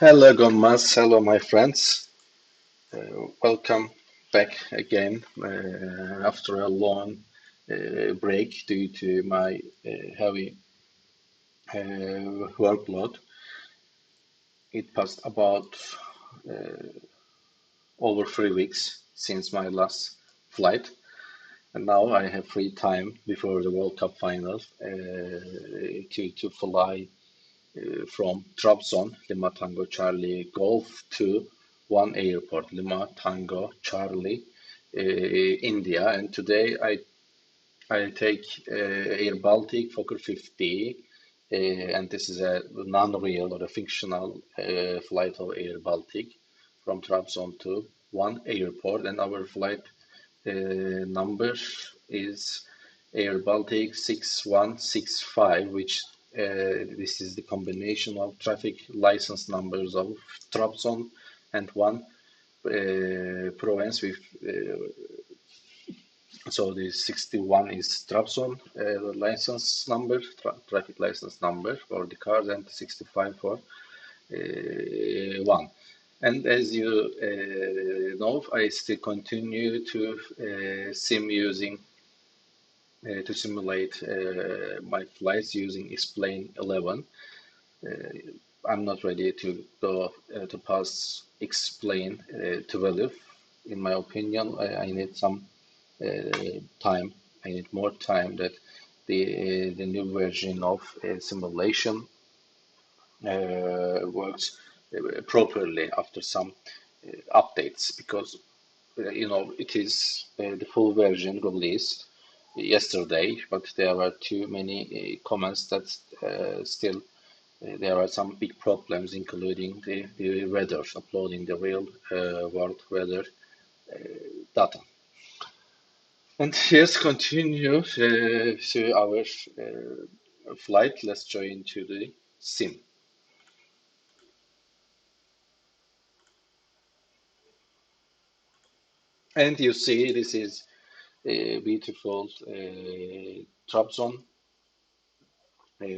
Hello, Gonmas. Hello, my friends. Welcome back again after a long break due to my heavy workload. It passed about over 3 weeks since my last flight, and now I have free time before the World Cup final to fly from Trabzon, Lima Tango Charlie Golf to one airport, Lima Tango Charlie, India. And today I take AIRBALTIC Fokker 50, and this is a non-real or a fictional flight of AIRBALTIC from Trabzon to one airport, and our flight number is AIRBALTIC 6165, which this is the combination of traffic license numbers of Trabzon and one province with so the 61 is Trabzon license number, traffic license number for the cars, and 65 for one. And as you know, I still continue to sim using to simulate my flights using Explain 11. I'm not ready to go to pass Explain 12. In my opinion, I need some time. I need more time that the new version of simulation works properly after some updates, because you know, it is the full version released yesterday, but there were too many comments that still there are some big problems, including the weather, uploading the real world weather data. And yes, continue to our flight. Let's join to the sim. And you see, this is a beautiful Trabzon,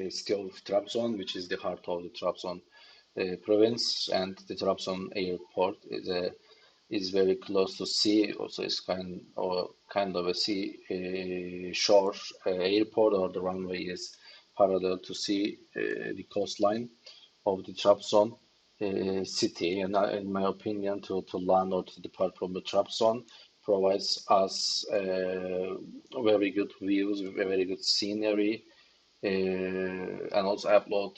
still Trabzon, which is the heart of the Trabzon province, and the Trabzon airport is very close to sea. Also, it's kind of a sea shore airport, or the runway is parallel to sea, the coastline of the Trabzon city. And in my opinion, to land or to depart from the Trabzon provides us very good views, very good scenery, and also upload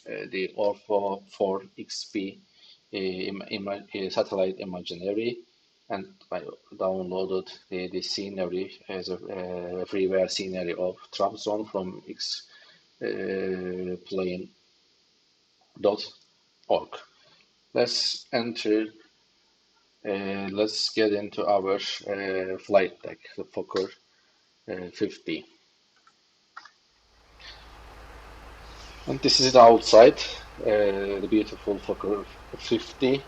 the 𝗙𝗏𝗏𝗏 satellite imagery, and I downloaded the scenery as a freeware scenery of Trabzon from explain.org. Let's enter. Let's get into our flight deck, the Fokker 50. And this is the outside, the beautiful Fokker 50.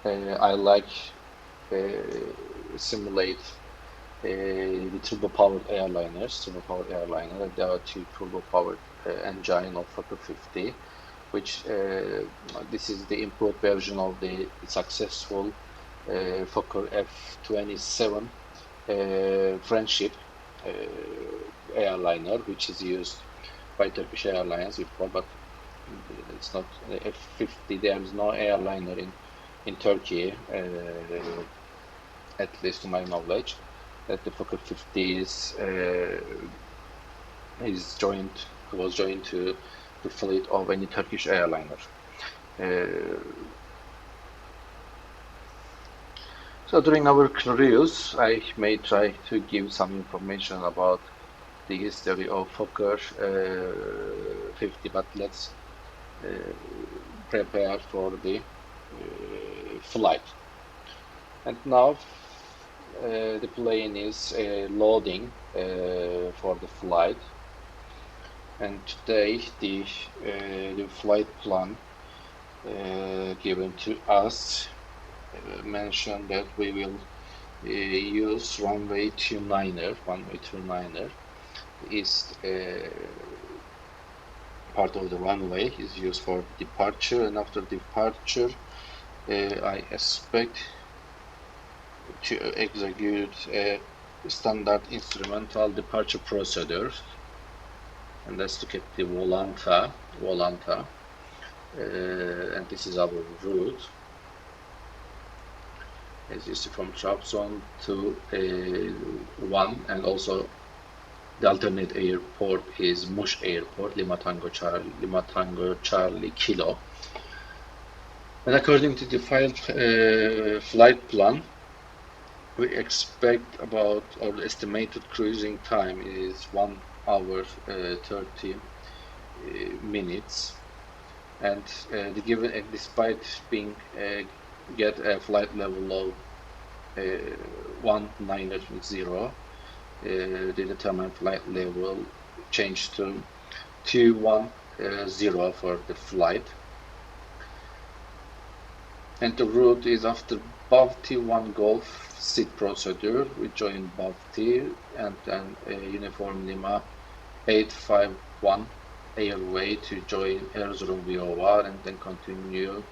I like simulate the turbo-powered airliners. There are two turbo-powered engine of Fokker 50, which this is the improved version of the successful Fokker F27 Friendship airliner, which is used by Turkish Airlines before, but it's not F50. There is no airliner in Turkey, at least to my knowledge, that the Fokker 50 was joined to the fleet of any Turkish airliner. So during our cruise, I may try to give some information about the history of Fokker 50, but let's prepare for the flight. And now the plane is loading for the flight, and today the flight plan given to us mentioned that we will use runway 29er, east part of the runway is used for departure, and after departure I expect to execute a standard instrumental departure procedure, and let's look at the volanta, and this is our route, as you see, from Trabzon to 1, and also the alternate airport is Muş Airport, 𝗙𝗪𝗏𝗏 And according to the flight plan, we expect about, or the estimated cruising time is 1 hour 30 minutes, and the given, despite being get a flight level of 190, the determined flight level changed to 210 for the flight, and the route is after BAVTI 1 Golf seat procedure. We join BAVTI and then Uniform Lima 851 airway to join 𝗔𝗬𝗣𝗏𝗏, and then continue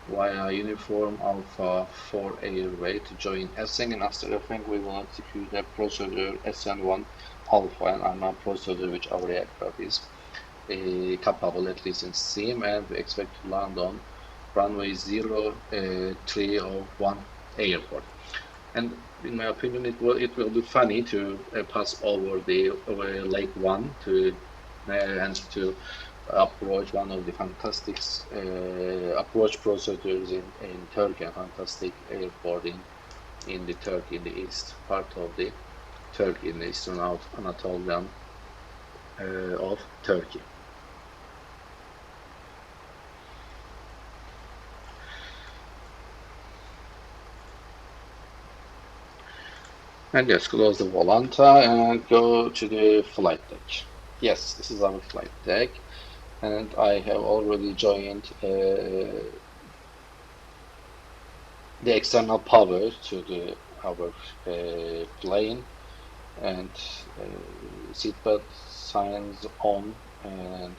via Uniform Alpha 4 airway to join ESENK, and after ESENK we will execute a procedure SN1 Alpha and ANA procedure, which our aircraft is capable, at least in SIM, and we expect to land on runway 0301 airport. And in my opinion, it will be funny to pass over the Lake 1 to and to approach one of the fantastic approach procedures in Turkey, a fantastic airport in the Turkey, in the east part of the Turkey, in the eastern Anatolian of Turkey. And let's close the volanta and go to the flight deck. Yes, this is our flight deck, and I have already joined the external power to our plane, and seatbelt signs on, and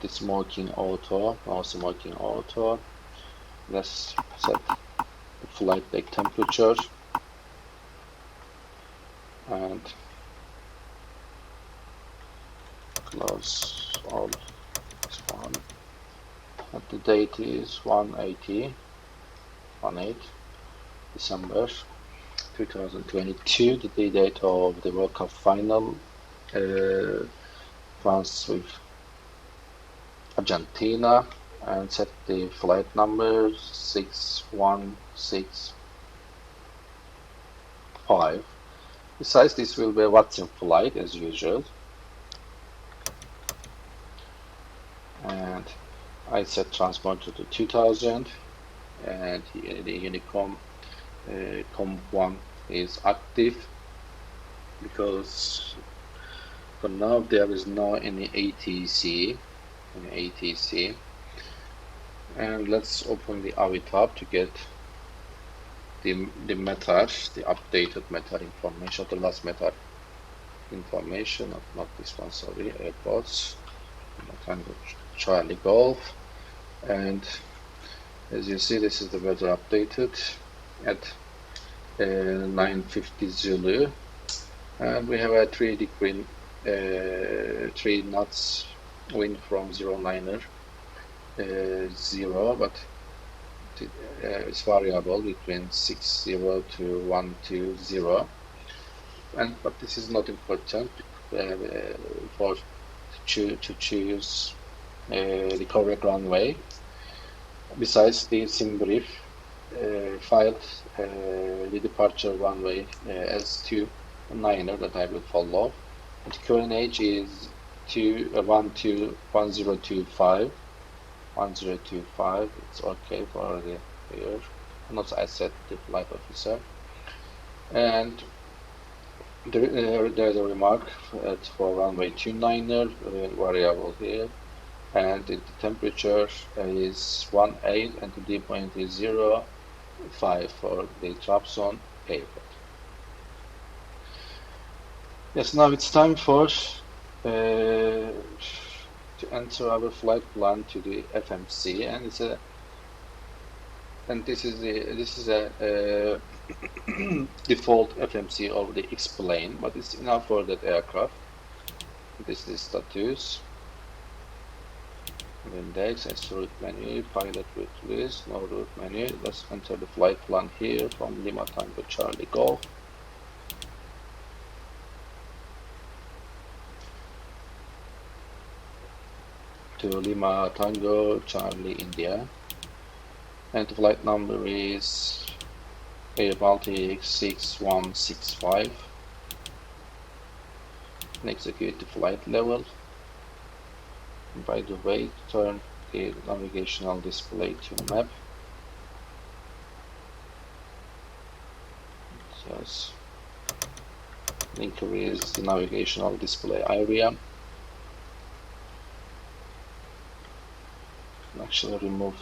the smoking auto, no smoking auto. Let's set the flight deck temperature, and close all this one. And the date is 18 December 2022, the date of the World Cup final, France with Argentina, and set the flight number 6165. Besides, this will be a VATSIM flight as usual, and I set transponder to 2000, and the Unicom COM1 is active, because for now there is no any ATC. And let's open the AVI tab to get the METAR, the updated METAR information, the last METAR information, not this one, sorry, airports, Tango Charlie Golf. And as you see, this is the weather updated at 9:50 Zulu, and we have a 3 knots wind from 09er 0, but it's variable between 60 to 120, but this is not important for to choose the correct runway. Besides, the sim brief filed the departure runway as 29er that I will follow. And the QNH is 1025. It's okay for the air. And also I set the flight officer. And there's a remark for runway 29er, variable here. And the temperature is 18 and the dew point is 05 for the Trabzon airport. Yes, now it's time for to enter our flight plan to the FMC, and this is a default FMC of the X-plane, but it's enough for that aircraft. This is status, index, as route menu, pilot route list, no route menu. Let's enter the flight plan here from Lima Tango Charlie Golf. To Lima Tango Charlie India, and the flight number is AIRBALTIC 6165, and execute the flight level. And by the way, turn the navigational display to map. Just increase the navigational display area. Actually remove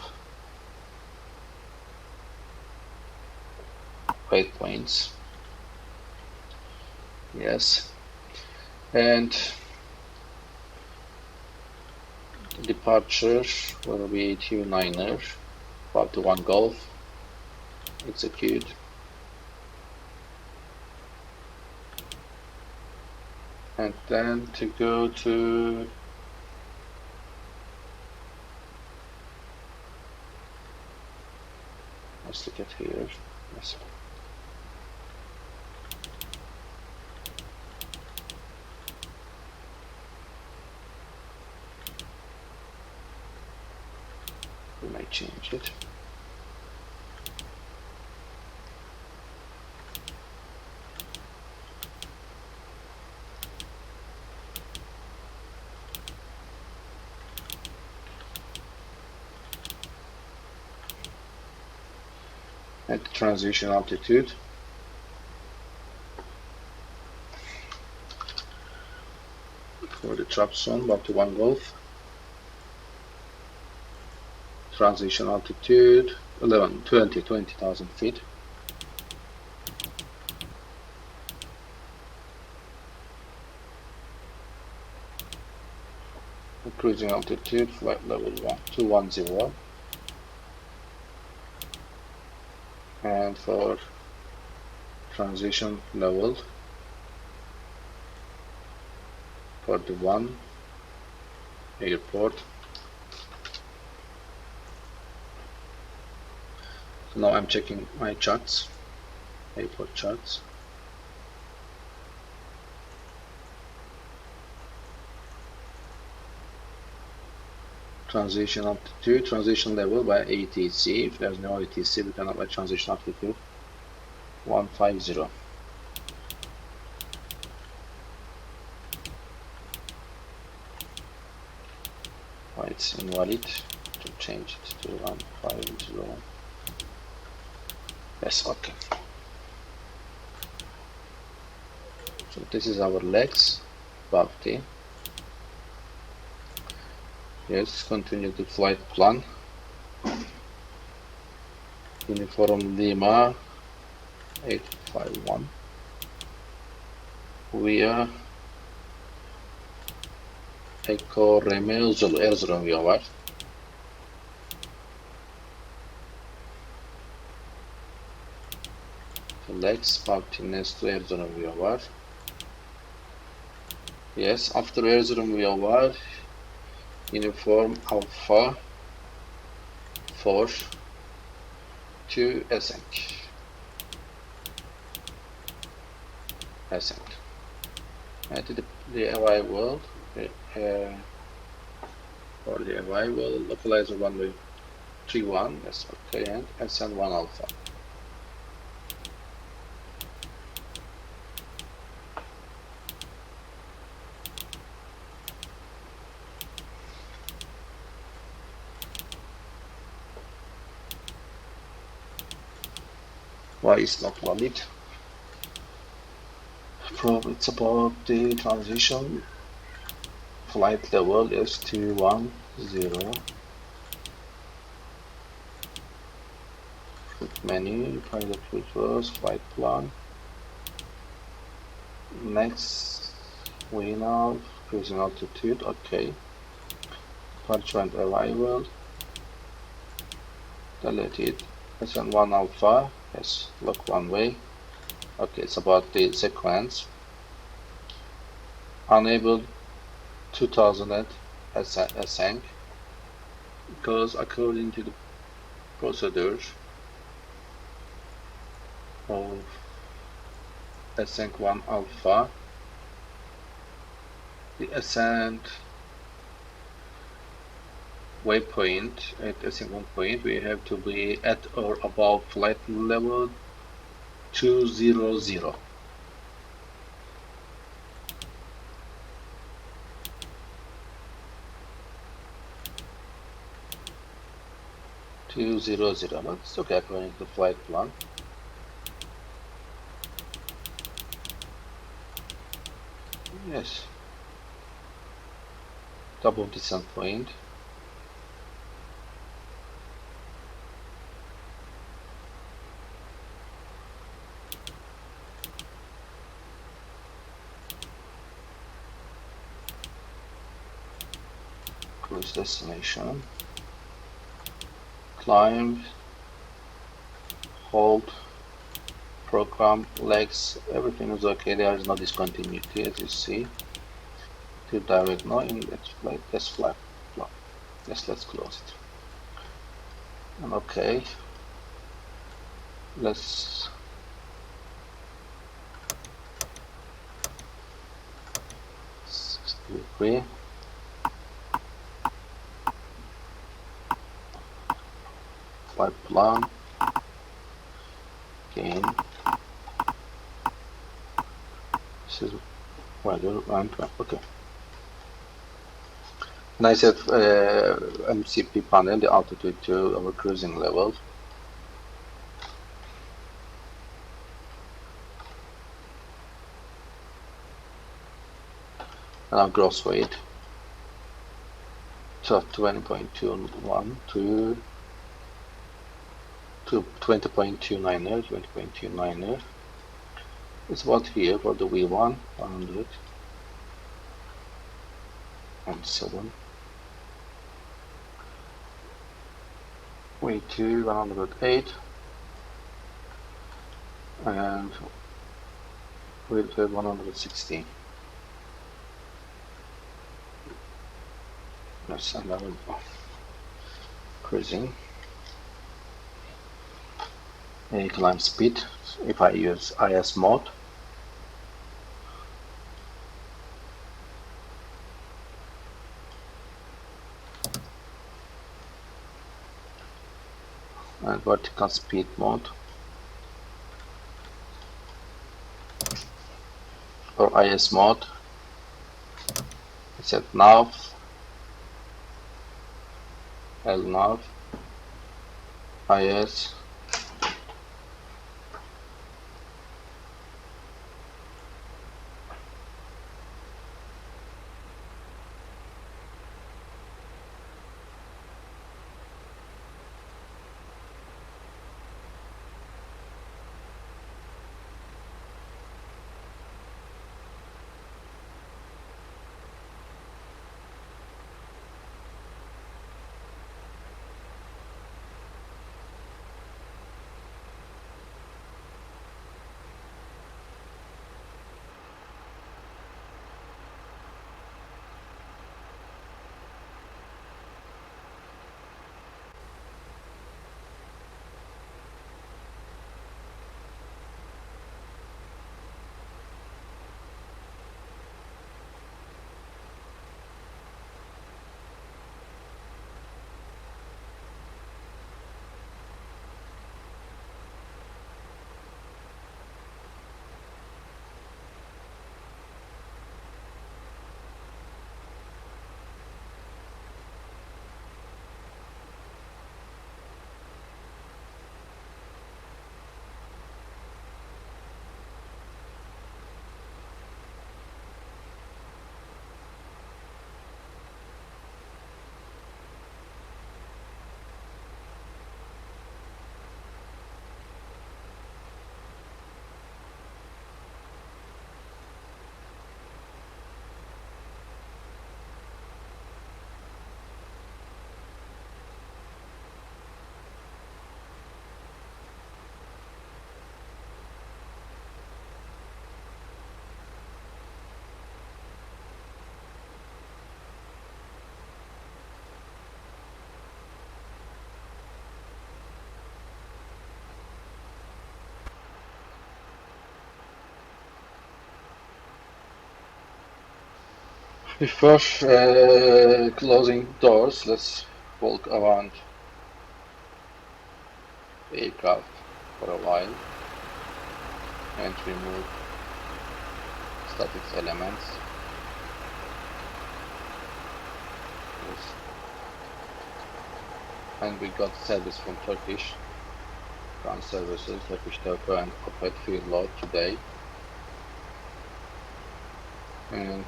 waypoints. Yes, and departure will be 29er, 51 Golf. Execute. And then to go to let's look at here. Yes. We may change it. At the transition altitude, for the Trabzon, up to 1 Golf. Transition altitude 20,000 feet. The cruising altitude, flight level 210. And for transition level for the 1 airport. So now I'm checking my charts, airport charts. Transition altitude, transition level by ATC. If there's no ATC, we can apply transition altitude 150. Why it's invalid? To change it to 150. Yes, okay. So this is our legs, BAVTI. Yes, continue the flight plan. Uniform Lima 851 via Echo Romeo Zulu Erzurum var. Legs BAVTI Nesto Erzurum var. Yes, after Erzurum var. Uniform Alpha 4 to ESENK. And the arrival for the arrival localizer runway 31. Yes, okay, and SN1 Alpha. Why is not valid? Probably it's about the transition. Flight level is 210. Menu, pilot first, flight plan. Next, we have cruising altitude, okay. Departure and arrival, deleted. SN1 alpha, yes, lock runway. Okay, it's about the sequence. Unable 2000 at ESENK, because according to the procedure of ESENK 1 alpha, the ascent waypoint at ESENK 1 point, we have to be at or above flight level 200. 200, but it's okay according to the flight plan. Yes. Double descent point. Cruise destination. Climb, hold, program, legs, everything is okay. There is no discontinuity, as you see. To direct, no, in let's fly, let's fly. Yes, let's close it. And okay, let's free. Flight plan. Again. This is weather and okay. Nice MCP panel, the altitude to our cruising level. And our gross weight. So 20.21 to 20.29er. It's about here for the V1, 107. V2, 108. And V2, 116. Yes, and I will cruising. A climb speed if I use IS mode. And vertical speed mode or IS mode. It's at nav, LNAV, IS. Before closing doors, let's walk around the aircraft for a while and remove static elements. Yes. And we got service from Turkish ground services, 𝗙𝗏𝗏𝗵𝗁 and 𝗏𝗏𝗏𝗵 fuel load today. And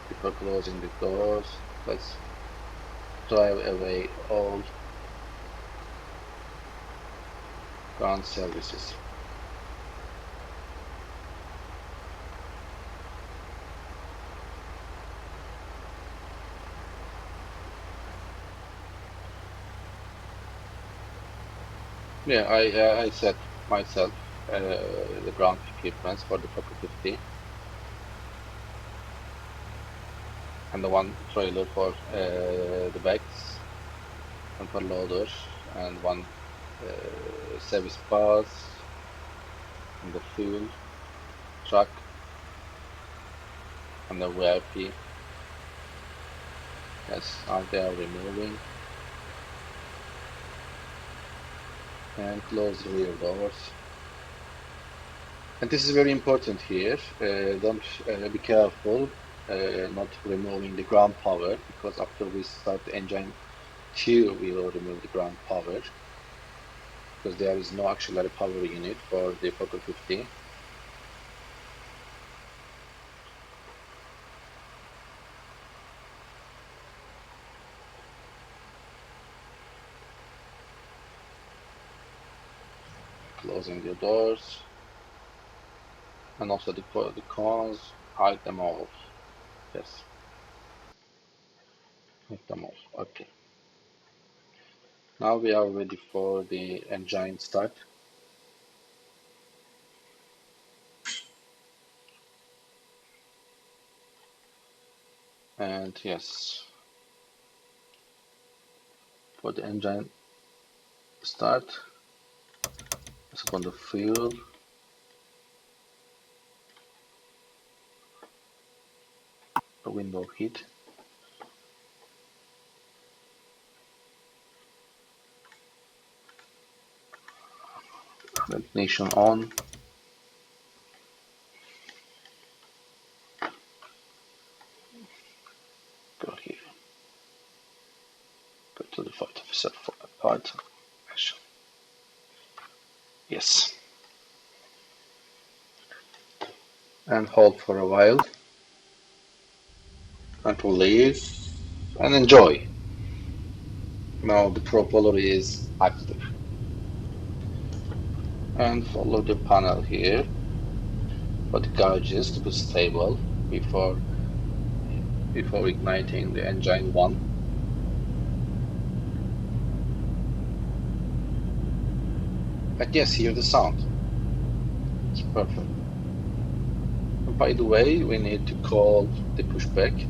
before closing the doors, let's drive away all ground services. Yeah, I set myself the ground equipments for the Fokker 50 and the one trailer for the bags and for loaders, and one service bus and the fuel truck and the VIP. Yes, now they are removing. And close the rear doors. And this is very important here. Don't be careful not removing the ground power, because after we start the engine 2, we will remove the ground power, because there is no auxiliary power unit for the Fokker 50. Closing the doors, and also the cons, hide them all. Yes, hide them all. Okay. Now we are ready for the engine start. And yes, for the engine start, let's put on the fuel. The window heat. Ventilation on. Go here. Go to the flight officer for that part. Yes. And hold for a while until leave and enjoy. Now the propeller is active. And follow the panel here for the gauges to be stable before igniting the engine 1. But yes, hear the sound. It's perfect. And by the way, we need to call the pushback.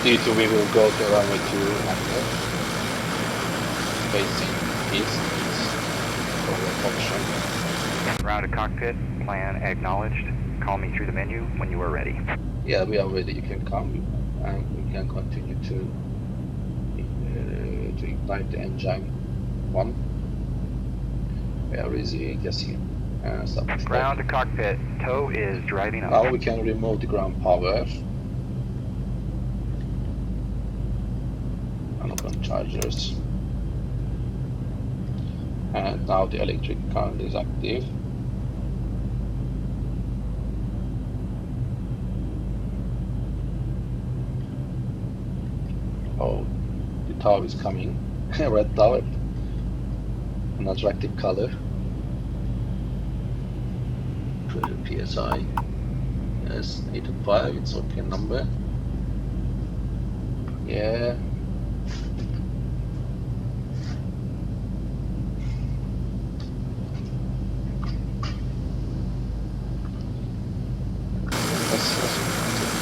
Due to we will go to runway 200, facing east, forward option. Ground to cockpit, plan acknowledged. Call me through the menu when you are ready. Yeah, we are ready. You can come and we can continue to ignite the engine 1. Where is he? Yes, here. Ground to cockpit, tow is driving up. Now we can remove the ground power and open chargers. And now the electric current is active. Oh, the tower is coming. Red tower. An attractive color. 12 psi. Yes, 805. It's okay number. Yeah.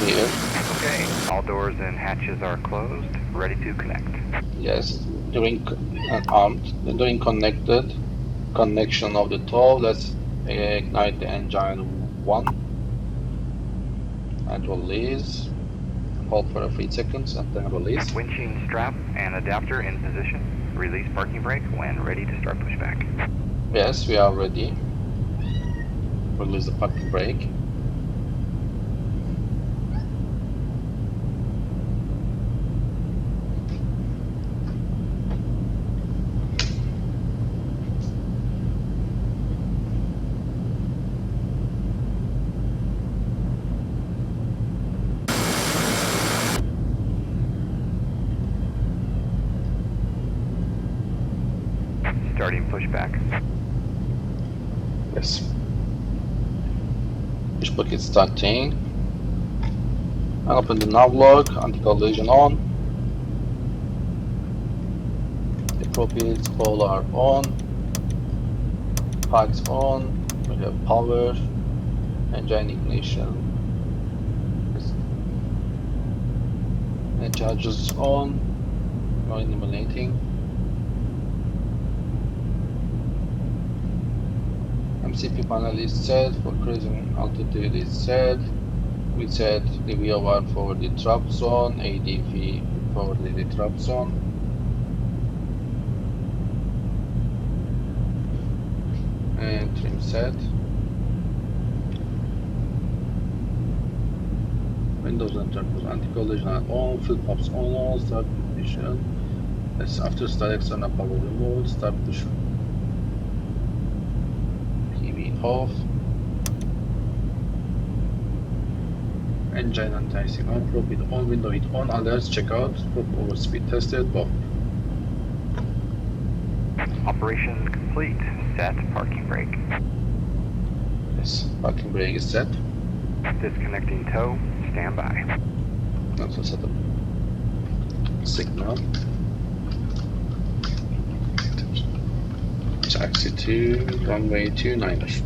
Here. Okay, all doors and hatches are closed, ready to connect. Yes, during connection of the tow, let's Ignite the engine 1 and release. Hold for a few seconds and then release. Winching strap and adapter in position. Release parking brake when ready to start pushback. Yes, we are ready. Release the parking brake. Starting pushback. Yes. Pushback is starting. And open the nav log, anti-collision on. The appropriate all are on. Parks on. We have power. Engine ignition. And charges on. Now illuminating. MCP panel is set, for cruising altitude is set. We set the VOR for the Trabzon, ADV for the Trabzon. And trim set. Windows and turbo anti-collision are on, fuel pumps on, all start ignition. Yes, after start external power removed, start push. Off. Engine anti-icing on, probe it on, window it on, alerts check out, probe overspeed tested, bomb. Operation complete. Set parking brake. Yes, parking brake is set. Disconnecting tow. Stand by. Also set up signal. Taxi to runway 29er.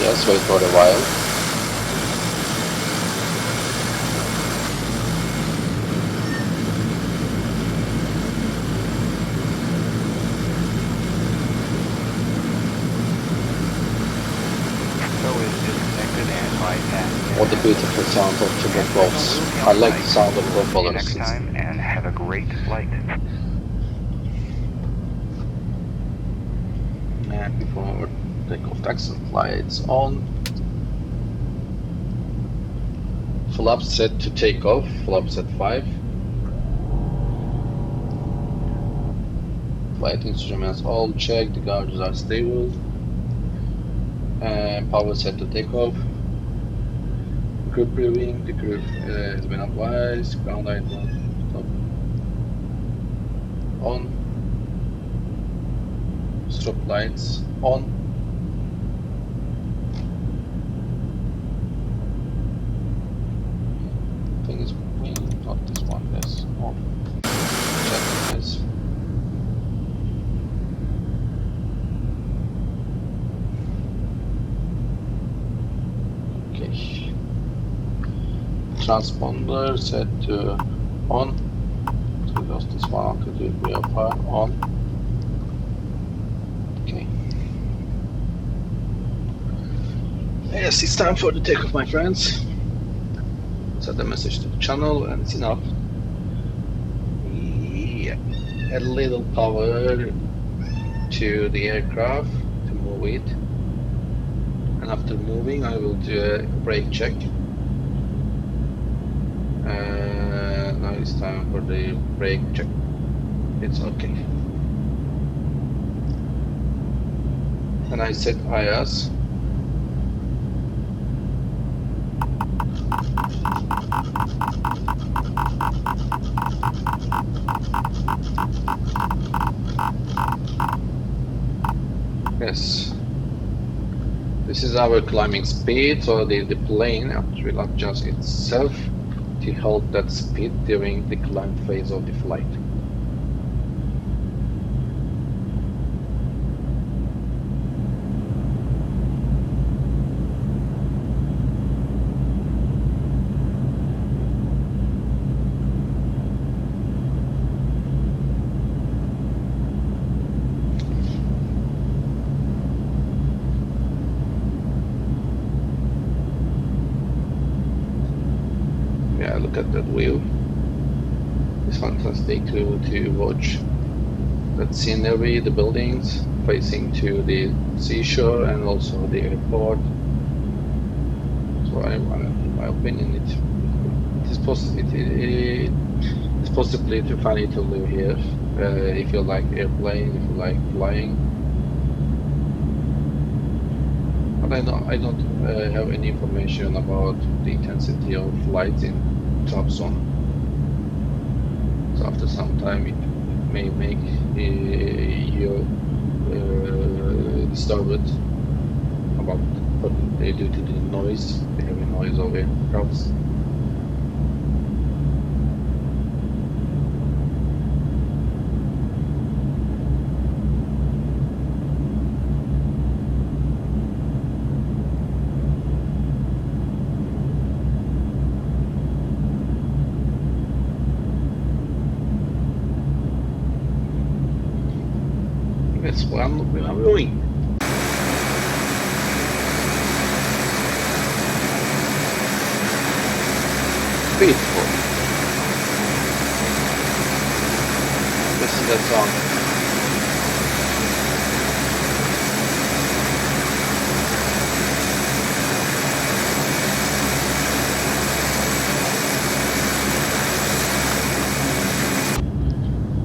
Yes, wait for a while. What a beautiful sound of 𝗔𝗜𝗥𝗏𝗏𝗵. I like the sound of propellers. Next time and have a great flight. And before takeoff, taxi lights on. Flaps set to take off. Flaps at 5. Flight instruments all checked. The gauges are stable. And power set to take off. Group briefing, the group has been advised, ground light stop on, strobe lights on, I think it's not this one, yes, on, check this. Okay. Transponder set to on. So just this one to do VFR on. Okay. Yes, it's time for the takeoff, my friends. Set a message to the channel and it's enough. Yeah. A little power to the aircraft to move it. And after moving, I will do a brake check. Now it's time for the brake check. It's okay. And I set IAS. Yes. This is our climbing speed, so the plane will adjust itself to hold that speed during the climb phase of the flight. at that view. It's fantastic to watch that scenery, the buildings facing to the seashore and also the airport. So in my opinion, it is possible. It's possibly too funny to live here if you like airplane, if you like flying. But I don't have any information about the intensity of flights in Trabzon. So after some time, it may make you disturbed about due to the noise, the heavy noise of aircrafts. That's where I'm going. Beautiful. Listen to that song.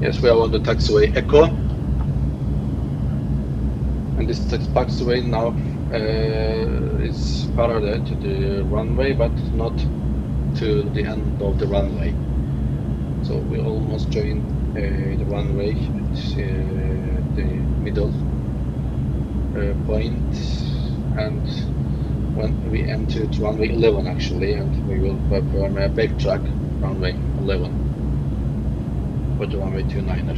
Yes, we are on the taxiway Echo. And this taxiway now is parallel to the runway, but not to the end of the runway. So we almost joined the runway at the middle point, and when we entered runway 11 actually, and we will perform a backtrack runway 11 for the runway 29er.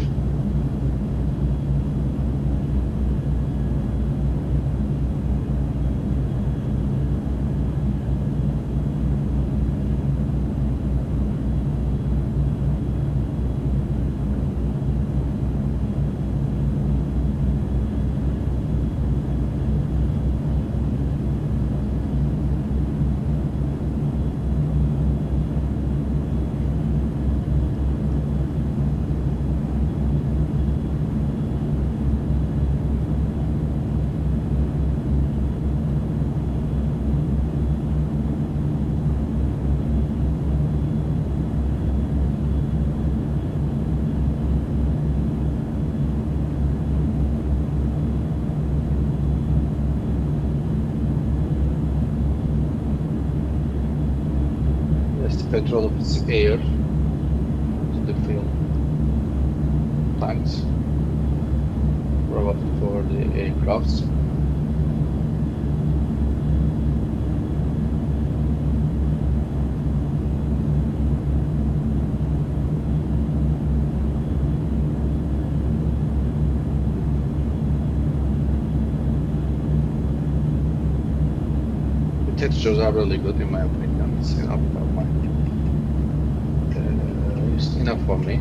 Control of its air to the fuel tanks for the aircrafts. The textures are really good in my opinion. It's enough for me.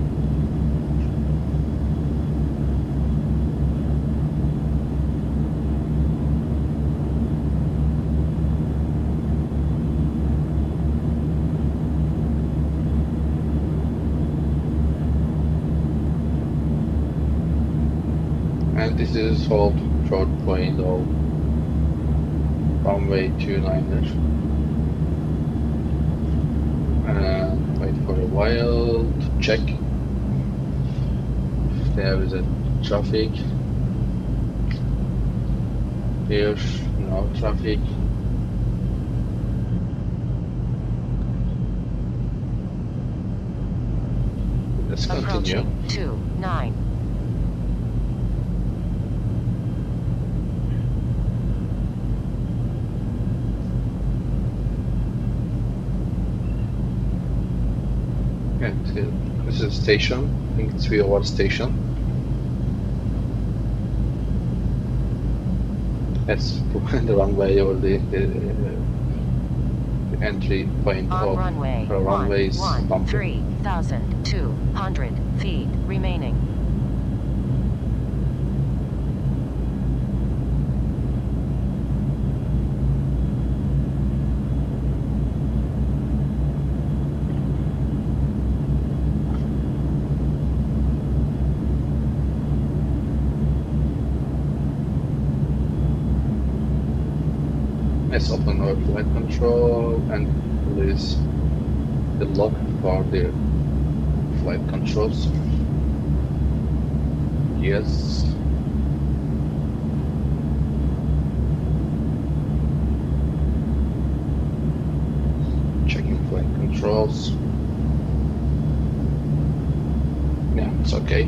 And this is hold short point of runway 29er. And wait for a while to check if there is a traffic. Here's no traffic. Let's continue. 29. This is a station. I think it's 𝗙𝗏𝗏 station. That's the runway or the entry point of runway runway's bumper. 3,200 feet remaining. Let's open our flight control and release the lock for the flight controls. Yes. Checking flight controls. Yeah, it's okay.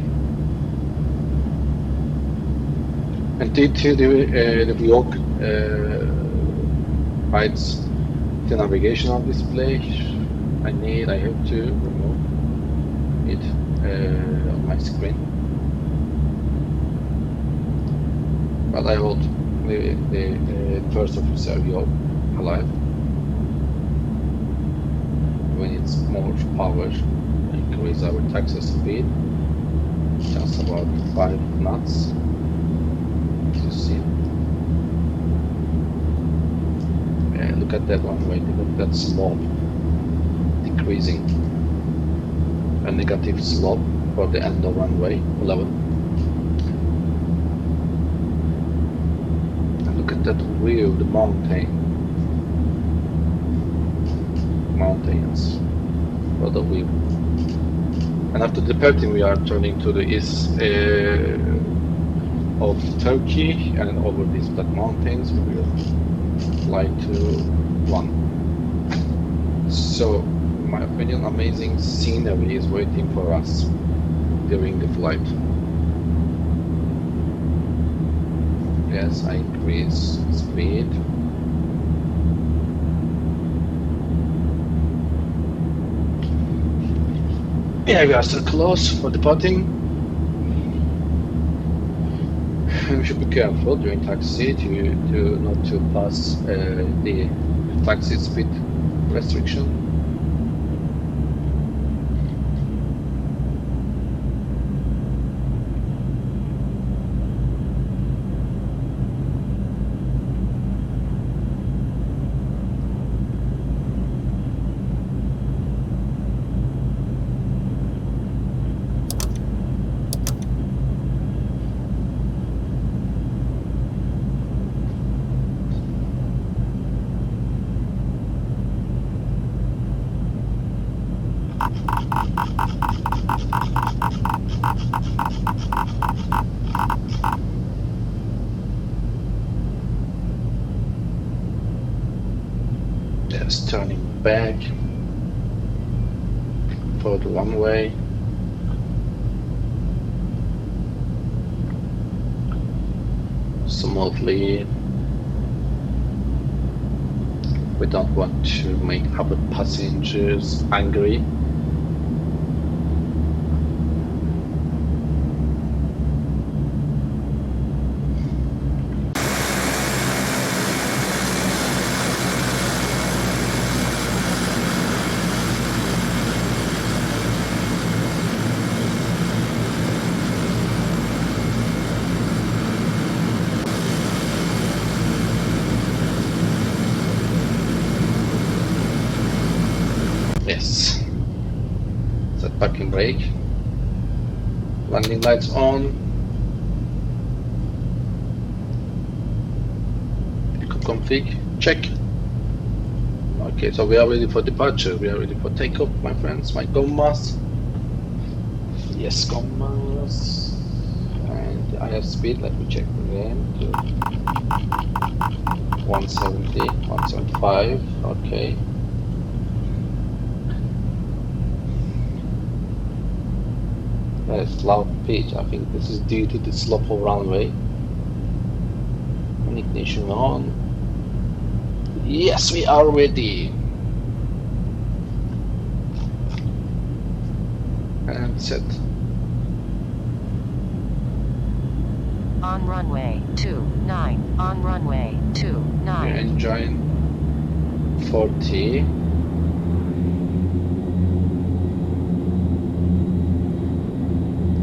And due to the vlog hides the navigational display, I have to remove it on my screen. But I hold the first officer view alive. When it's more power, increase our taxi speed just about 5 knots. You see. Look at that one way, look at that slope decreasing. A negative slope for the end of runway 11. And look at that view, the mountains for the view. And after departing, we are turning to the east of Turkey, and over these black mountains we will fly to 1. So, in my opinion, amazing scenery is waiting for us during the flight. Yes, I increase speed. Yeah, we are still close for departing. We should be careful during taxi to not to pass the taxi speed restriction. Just turning back for the runway. Smoothly. We don't want to make other passengers angry. Yes. Set parking brake. Landing lights on. Eco config. Check. Okay, so we are ready for departure. We are ready for takeoff, my friends. My commas. Yes, commas. And the IR speed, let me check again. To 170, 175. Okay. That's loud pitch. I think this is due to the slope of runway. Ignition on. Yes, we are ready. And set. On runway 29. On runway 29. Engine 40.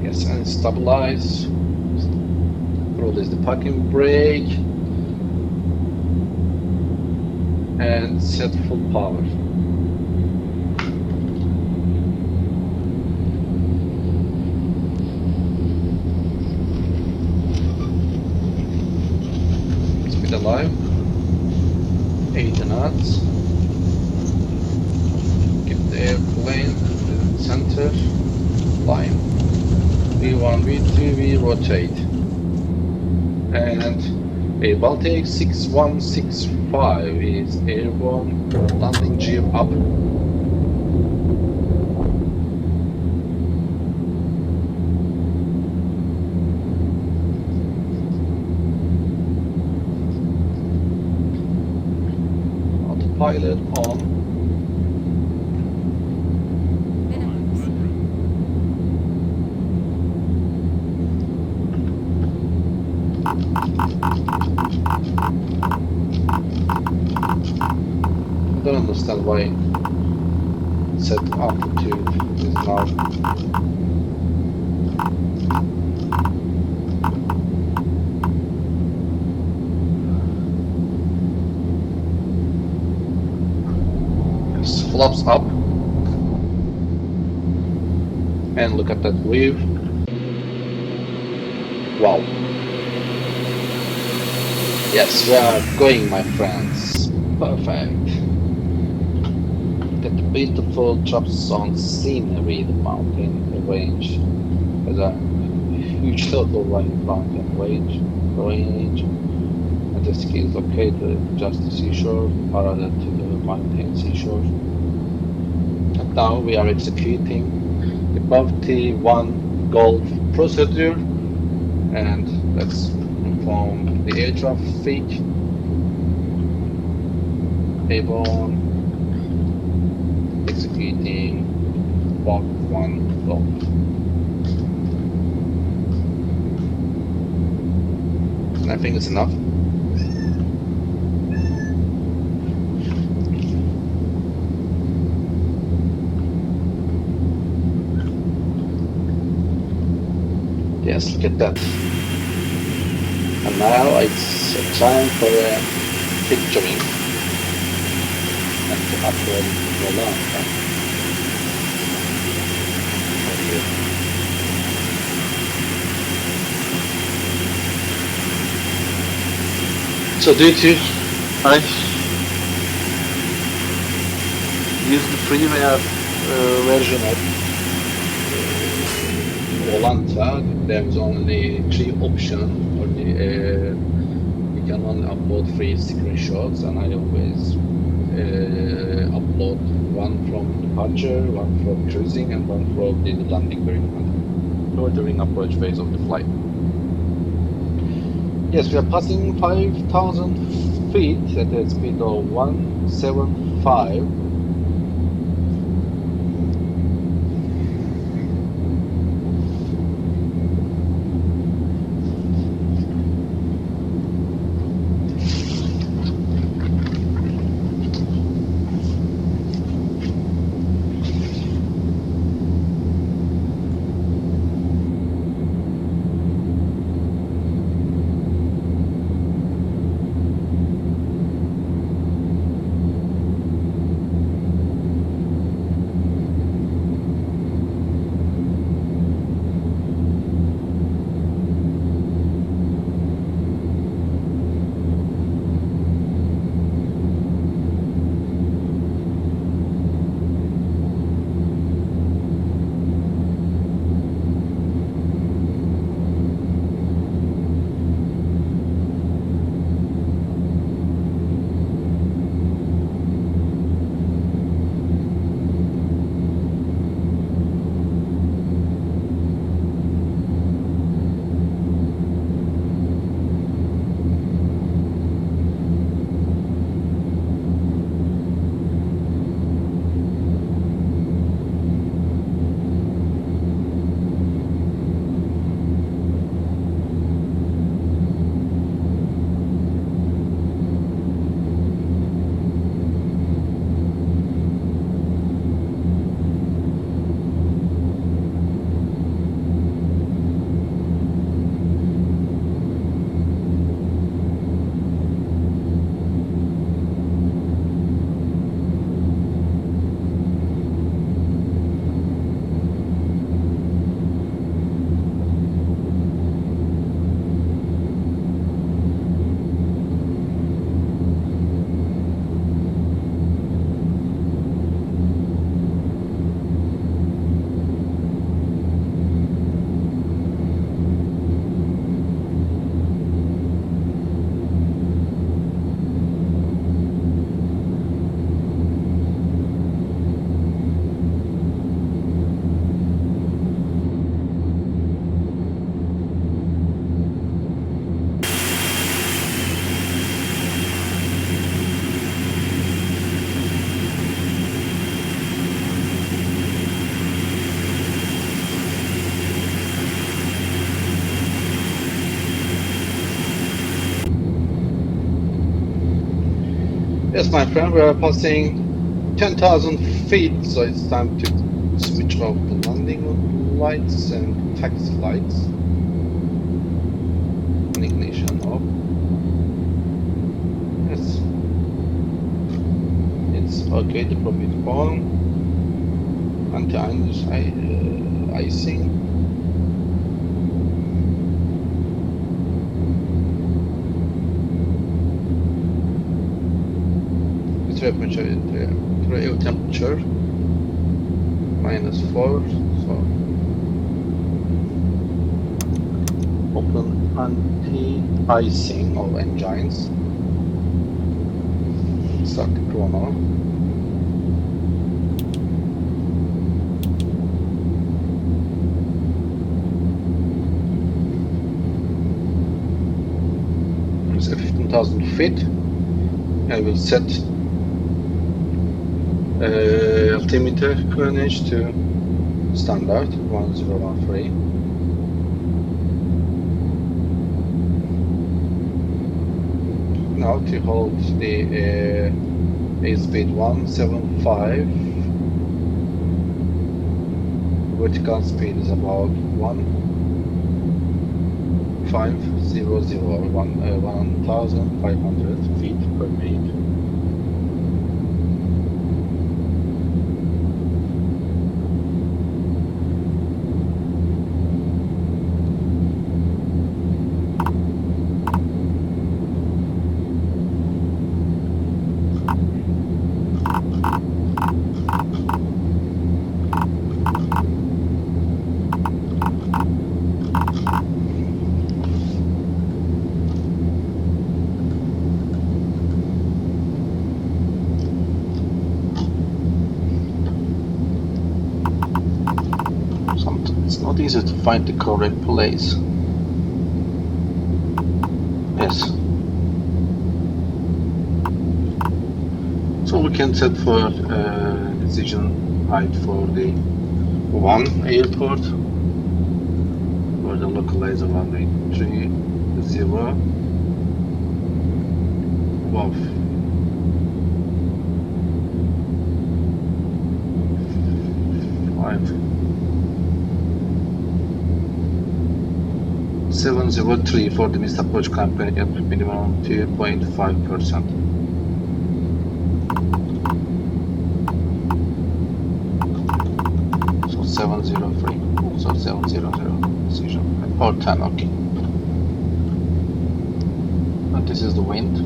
Yes, and stabilize. Release the parking brake. And set full power. Speed alive. 80 knots. Keep the airplane in the center line. V1, V2, we rotate. And AIRBALTIC 6165 is airborne, landing gear up. Autopilot on. I don't understand why set altitude is now flaps up, and look at that wave. Wow. Yes, we are going, my friends. Perfect. Look at the beautiful Trabzon scenery, the mountain range. There's a huge total mountain range. And the ski is located just the seashore, parallel to the mountain seashore. And now we are executing the BAVTI 1 Golf procedure, and let's perform the air traffic airborne, executing BAVTI 1 Golf. And I think it's enough. Yes, look at that. And now it's time for picturing and to upload the Larnaka. So due to I use the freeware version of 𝗙𝗲𝗏𝗵𝗁, there's only 3 options. You can only upload 3 screenshots, and I always upload one from departure, one from cruising, and one from the landing during approach phase of the flight. Yes, we are passing 5,000 feet at a speed of 175. Yes, my friend, we are passing 10,000 feet, so it's time to switch off the landing lights and taxi lights. And ignition off. Yes. It's okay to put it on. Anti-icing. Air temperature -4, so open anti-icing of engines. Start the chrono. It's 15,000 feet. I will set altimeter coordinates to standard 1013. Now to hold the airspeed 175. Vertical speed is about 1,500 feet per minute. It's not easy to find the correct place. Yes. So we can set for decision height for the one airport, for the localizer 130 above 703 for the missed approach company at minimum 2.5%. So 703, so 700 decision, or 10, okay. And this is the wind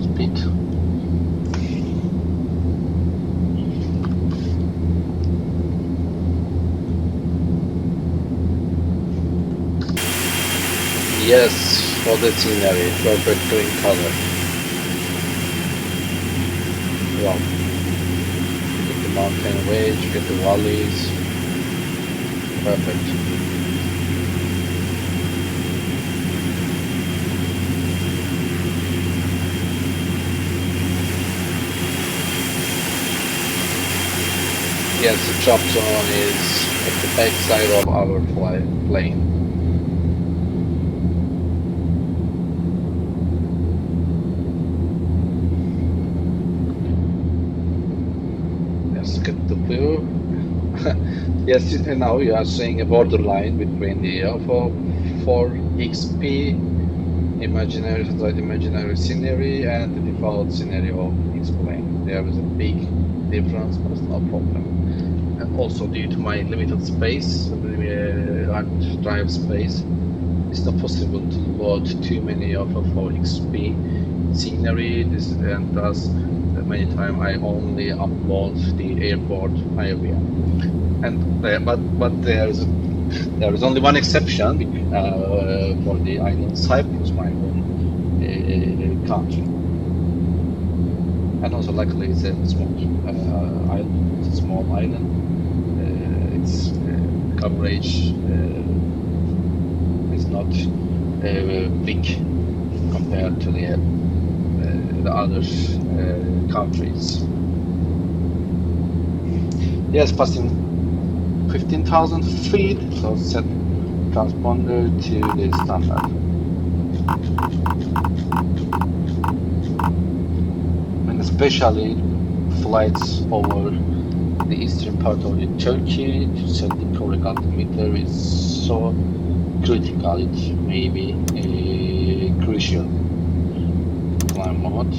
speed. Yes, for the scenery, perfect green color. Wow. Get the mountain range, get the valleys. Perfect. Yes, the Trabzon is at the back side of our plane. Get the view. Yes, now you are seeing a borderline between the F4XP imaginary scenery and the default scenery of X-plane. There is a big difference, but it's no problem. And also due to my limited space, hard drive space, it's not possible to load too many of F4XP scenery. And thus many times I only upload the airport area, and but there is only one exception for the island Cyprus, my home country, and also luckily it's a small island. It's a small island. Its coverage is not big compared to the other countries. Yes, passing 15,000 feet, so set transponder to the standard. especially flights over the eastern part of the Turkey to set the correct altimeter is so critical. It may be crucial. Climb mode.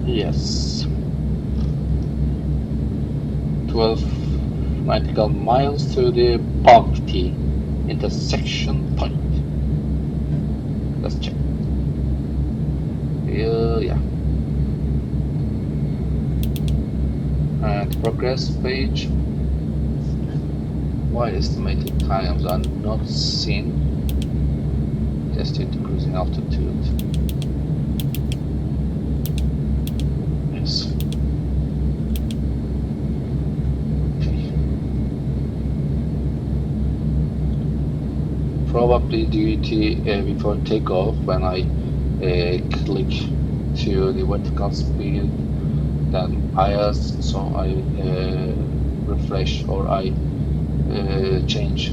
Yes, 12 nautical miles to the BAVTI intersection point. Let's check. Yeah. And progress page. Why estimated times are not seen? Tested to cruising altitude. Yes. Okay. Probably duty before takeoff when I click to the vertical speed, then so I refresh or I change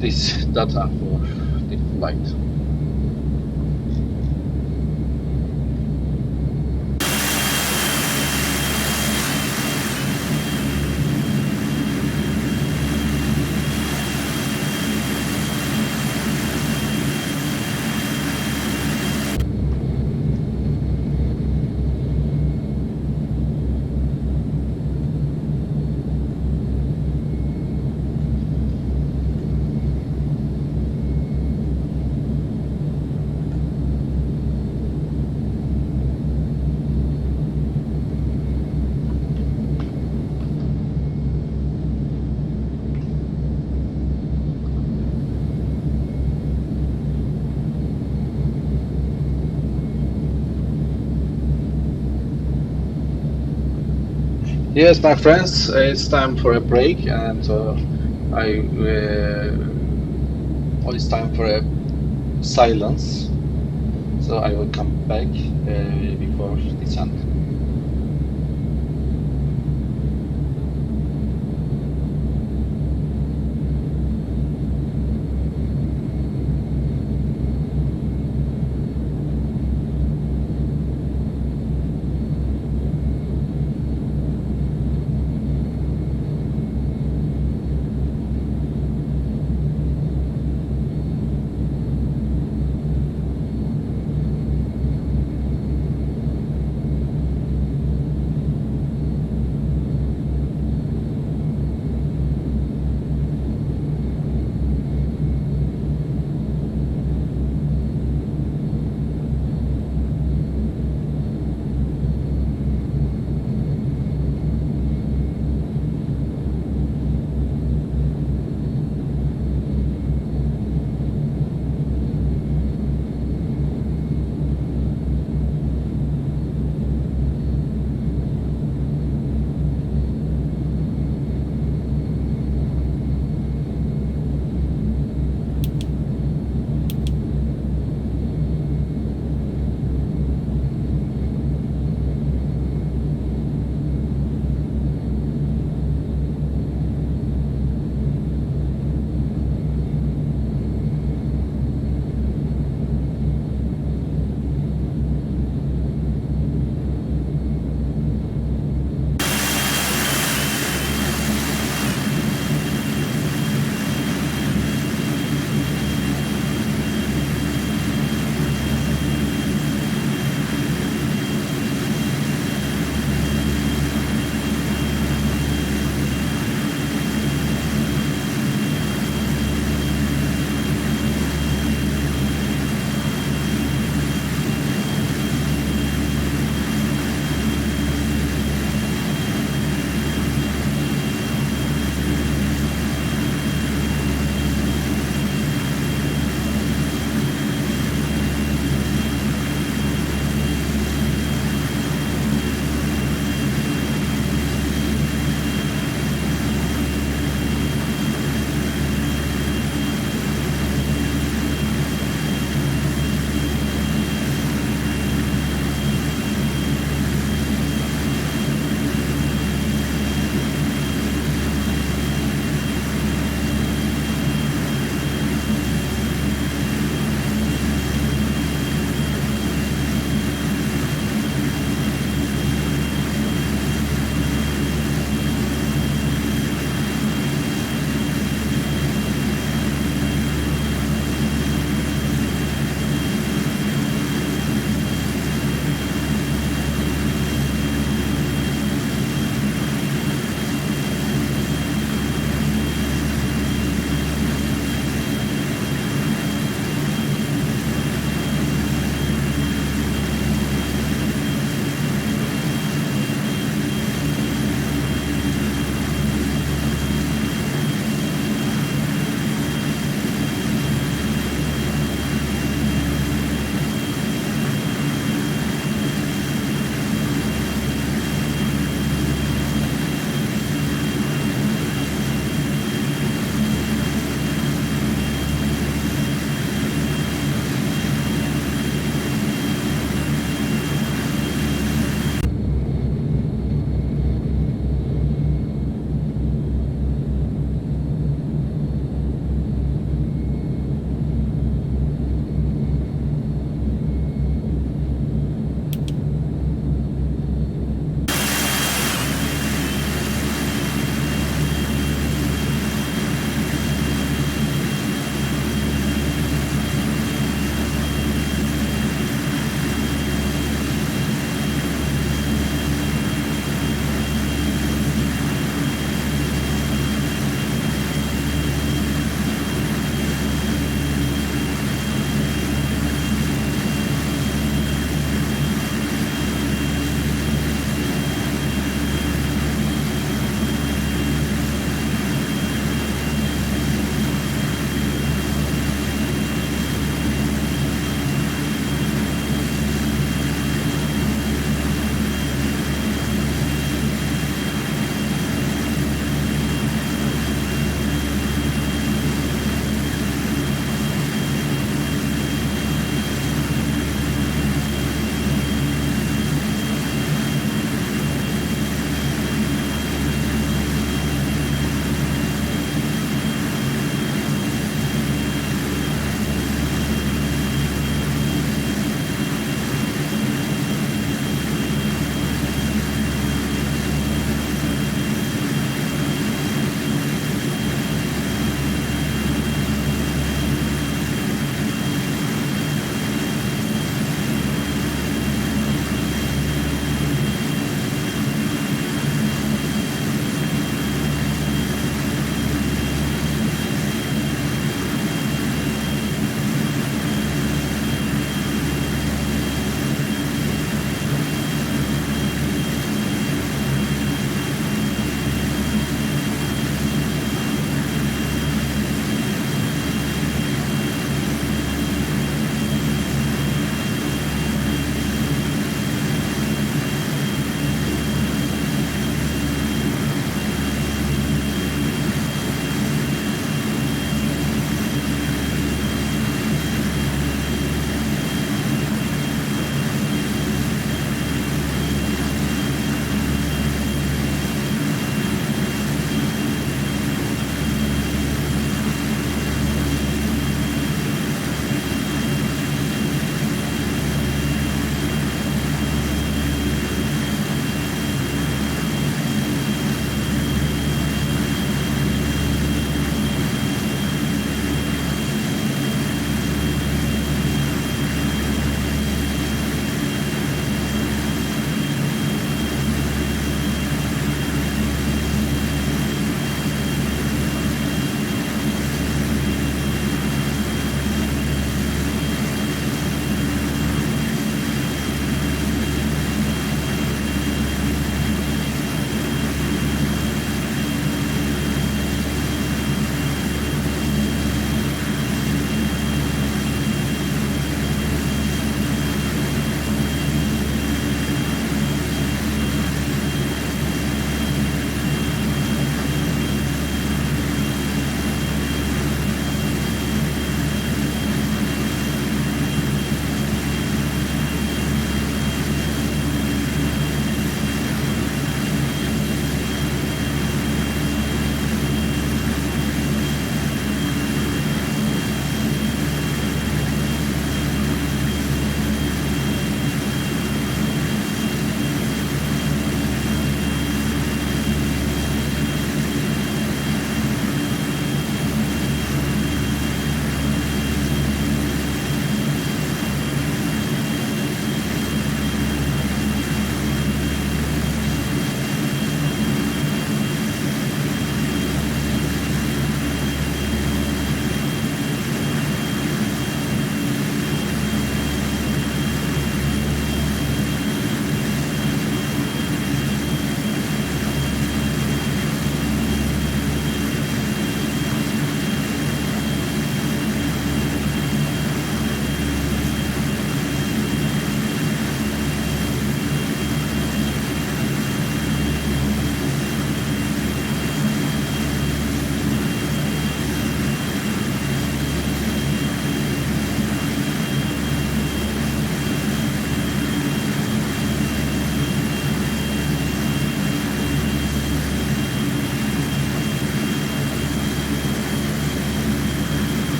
this data for the flight. Yes, my friends, it's time for a break, and it's time for a silence. So I will come back before descent.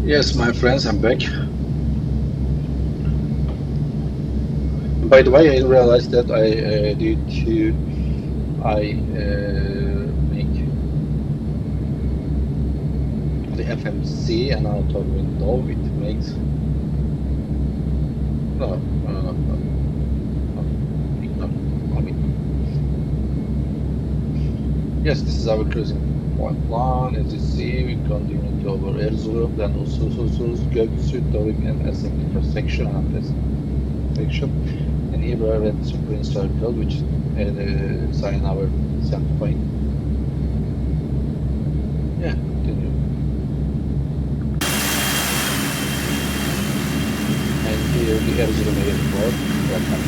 Yes, my friends, I'm back. By the way, I realized that I make the FMC and auto window. It makes no, ignore. I mean, yes, this is our cruising point plan. As you see, we continue to over Erzurum, then Usus, 𝗥𝗏𝗽𝗏𝗏 and ESENK intersection and intersection. And here we are at Supreme Circle, which is sign our send point. Yeah, continue. And here the Erzurum airport. Welcome.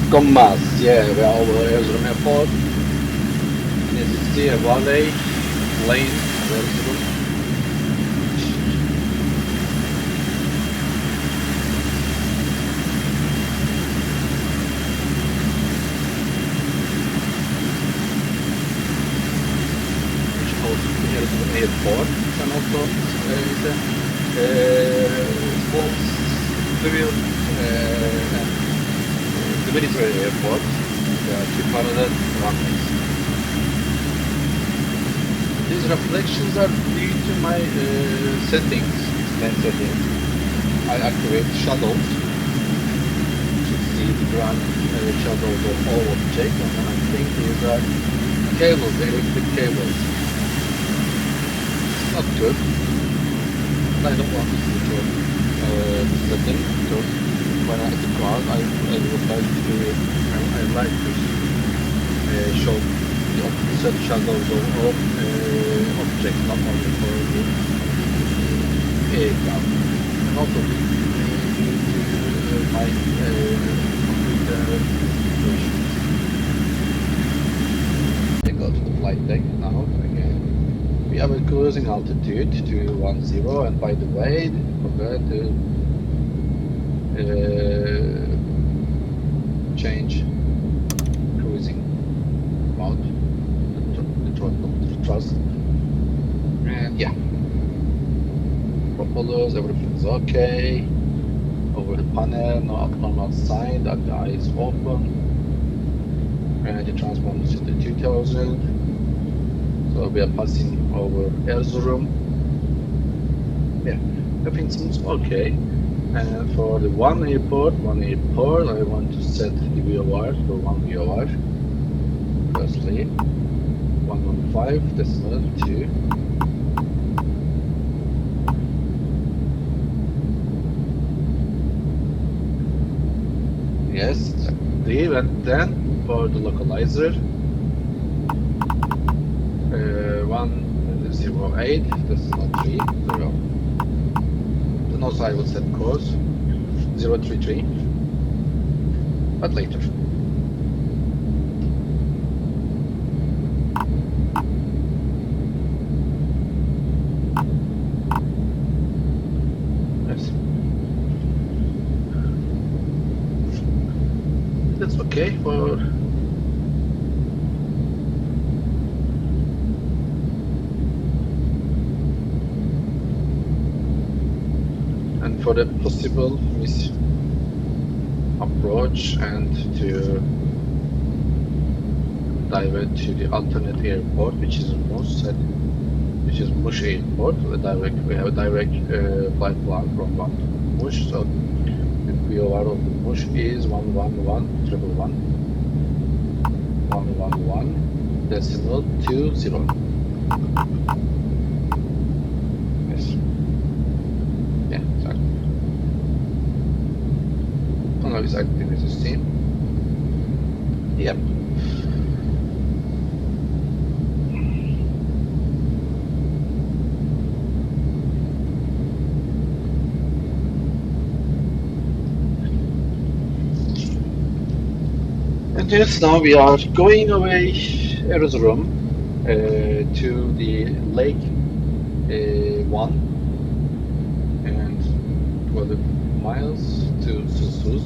Gommaz, yeah, we are over Erzurum Airport. And as you see, a valley, lane, Erzurum. Which goes to Erzurum Airport, and also sports civil and the military airport. There are 2 parallel runways. These reflections are due to my settings, lens settings. I activate shadows to see the ground shadows of all objects, and I think these are cables, electric cables. It's not good. I don't want to switch off the setting because when I the car, I would like to show the opposite shadows of objects, not only for the aircraft. And also to my computer situation. I go to the flight deck now again. We have a cruising altitude to 10, and by the way, forgot to change cruising mode, the thrust, and yeah. propellers, everything is okay. Over the panel, no abnormal sign, that the eye is open. Energy transponder to the 2000. So we are passing over Erzurum. Yeah, everything seems okay. And for the one airport, I want to set the VOR for one VOR. Firstly, 115.2. Yes, and then for the localizer, 108, this is not 3, 0. Then also I will set course 033, but later. Yes. That's okay for for the possible approach and to divert to the alternate airport, which is Muş Airport. We have a direct flight plan from Muş, so the VOR of Muş is 111.20. Yes. Yeah, exactly. Now it's active as a steam. Yep. And yes, now we are going away Erzurum to the Lake 1 and 12 miles to Susuz,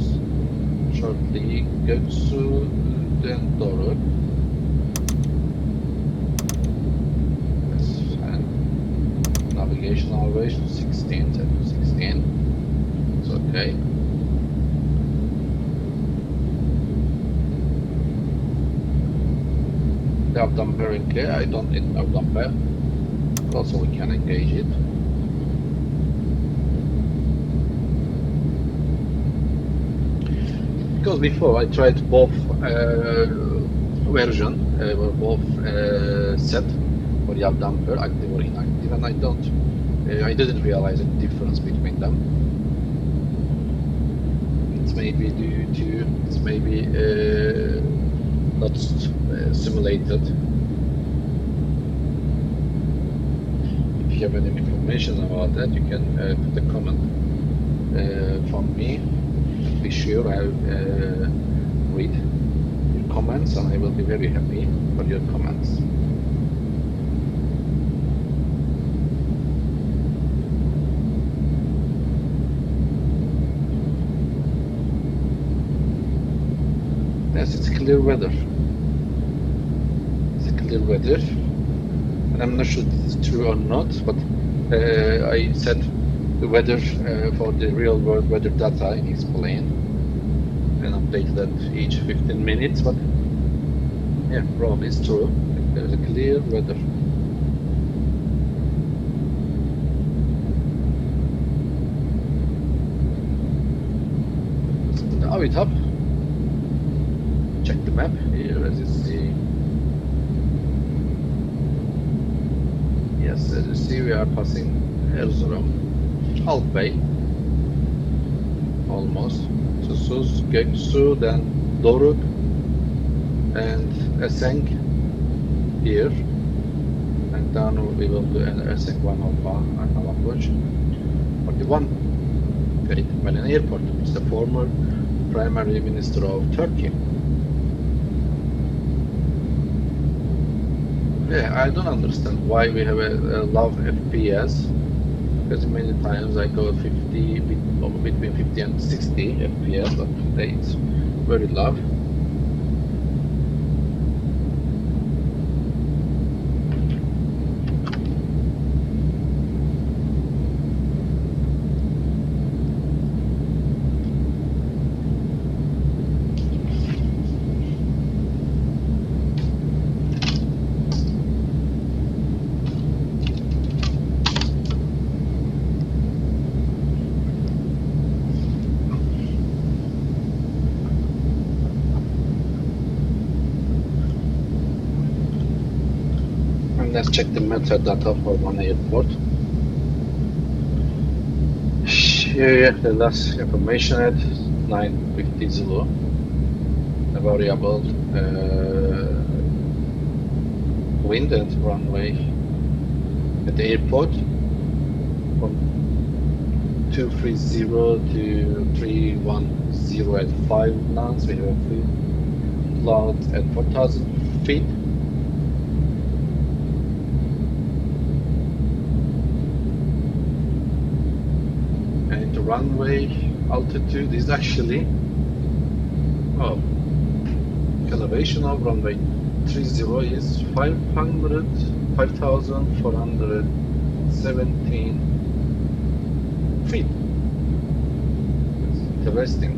shortly Göksu, then Doruk. Yes, and navigation elevation 16, 16. It's okay. 𝗙𝗥𝗏𝗵𝗵𝗵𝗏, I don't need 𝗙𝗥𝗏𝗵, also we can engage it. Because before I tried both version, both set for 𝗙𝗏𝗵𝗵, active or inactive, and I didn't realize the difference between them. It's maybe due to, not simulated. If you have any information about that, you can put a comment from me. Be sure I'll read your comments, and I will be very happy for your comments. Yes, it's clear weather. And I'm not sure if this is true or not, but I set the weather for the real world weather data in İSKELE and update that each 15 minutes, but yeah, probably it's true. There's a clear weather. Now it's up. Check the map here as you see. Yes, as you see, we are passing Erzurum, Alpbey, almost, Susuz, Göksu, then Doruk, and ESENK here, and then we will do an ESENK 1 final approach. 41, Ferit Melen Airport. It's the former Primary Minister of Turkey. Yeah, I don't understand why we have a low FPS, because many times I go 50, between 50 and 60 FPS, but today it's very low. let's check the metadata for one airport. Here the last information at 950 Zulu. A variable wind and runway at the airport from 230 to 310 at 5 knots. We have a free cloud at 4,000 feet. And the runway altitude is actually elevation of runway 30 is 5,417 feet. It's interesting.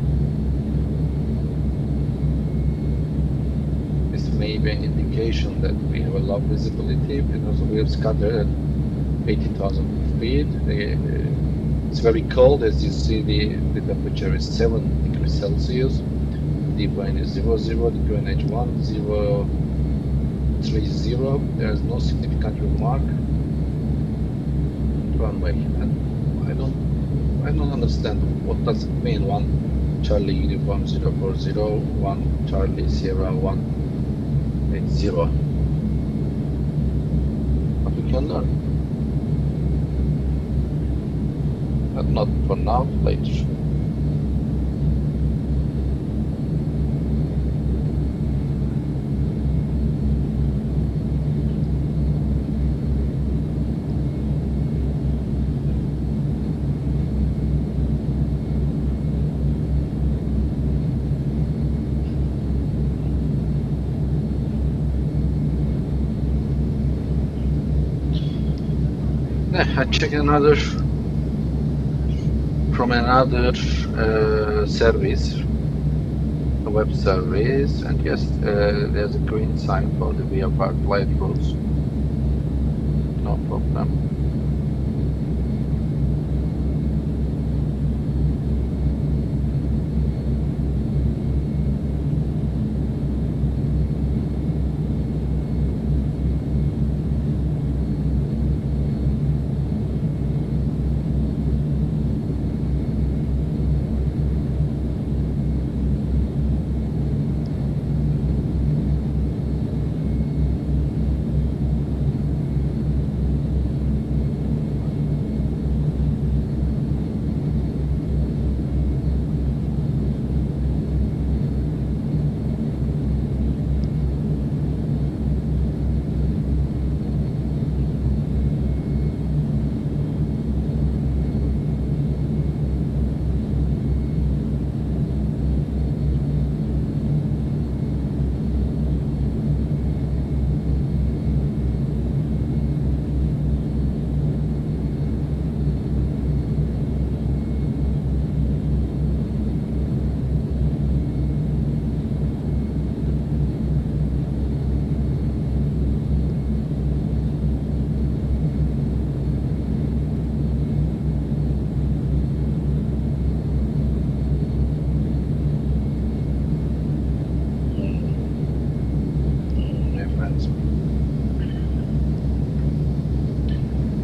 This may be an indication that we have a low visibility because we have scattered at 80,000 feet. It's very cold, as you see. The temperature is 7 degrees Celsius. The wind is 00, the QNH 1030. There is no significant remark. Runway, and I don't understand what does it mean. 1 Charlie Uniform 040, 1 Charlie Sierra 180. But we can learn. But not for now, later. I check another from another service, a web service, and yes, there's a green sign for the VFR flight rules. No problem.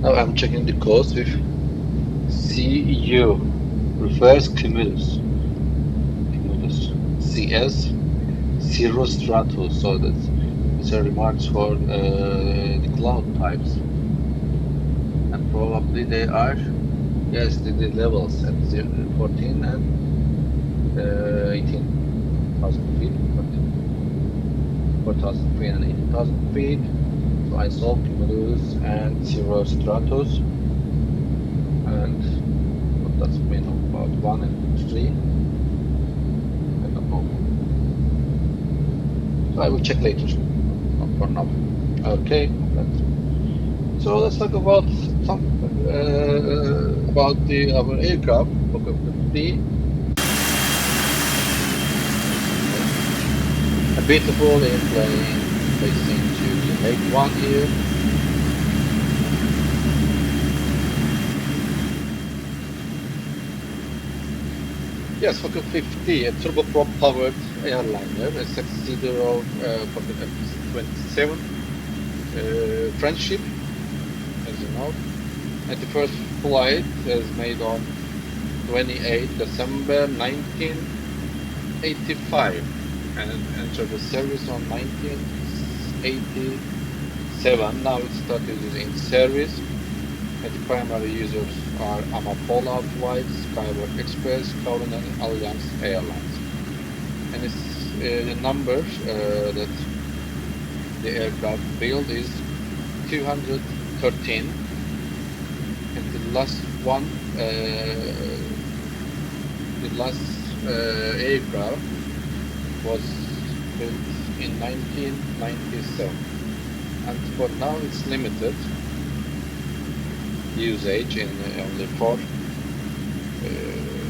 Now I'm checking the codes with CU, reverse cumulus, CS, cirrostratus, so these are remarks for the cloud types, and probably they are, yes, the levels at 14 and 18,000 feet, 4,000 feet and 18,000 feet. So I saw cumulus and cirrostratus, and what does it mean about 1 and 3? I don't know. So I will check later, not for now. Okay, so let's talk about some about our aircraft, F50. A beautiful airplane facing to the Lake 1 here. Yes, F50, a turboprop powered airliner, a successor of F27. friendship, as you know. And the first flight was made on 28 December 1985 and entered the service on 1987. Now it started in service, and the primary users are Amapola Flights, Skyward Express, Kowloon and Alliance Airlines. And it's the number that the aircraft built is 213, and the last one, aircraft was built in 1997, and for now it's limited usage in only 4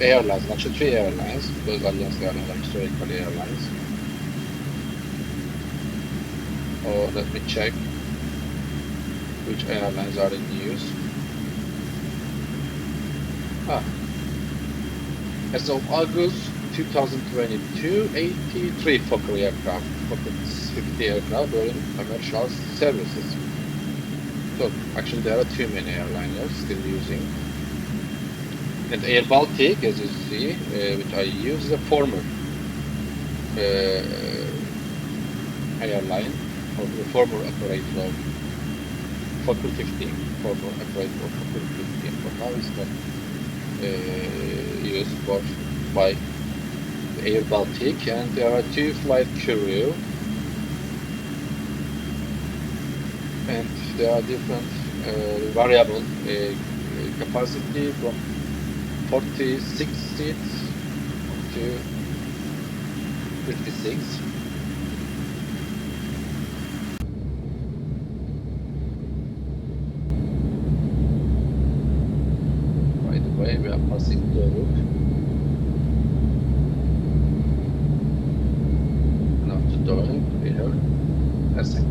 airlines, actually 3 airlines, because Alliance Airlines are historical airlines. Oh, let me check which airlines are in use. As of August 2022, 83 Fokker aircraft, Fokker 50 aircraft were in commercial services. So actually there are too many airliners still using. And AIRBALTIC, as you see, which I use, is a former airline, or the former operator of Fokker 15, former operator of Fokker 15, but now it's not used by the AIRBALTIC, and there are 2 flight crew, and there are different variable capacity from 46 seats to 56. By the way, we are passing the route. And after doing, we have ESENK.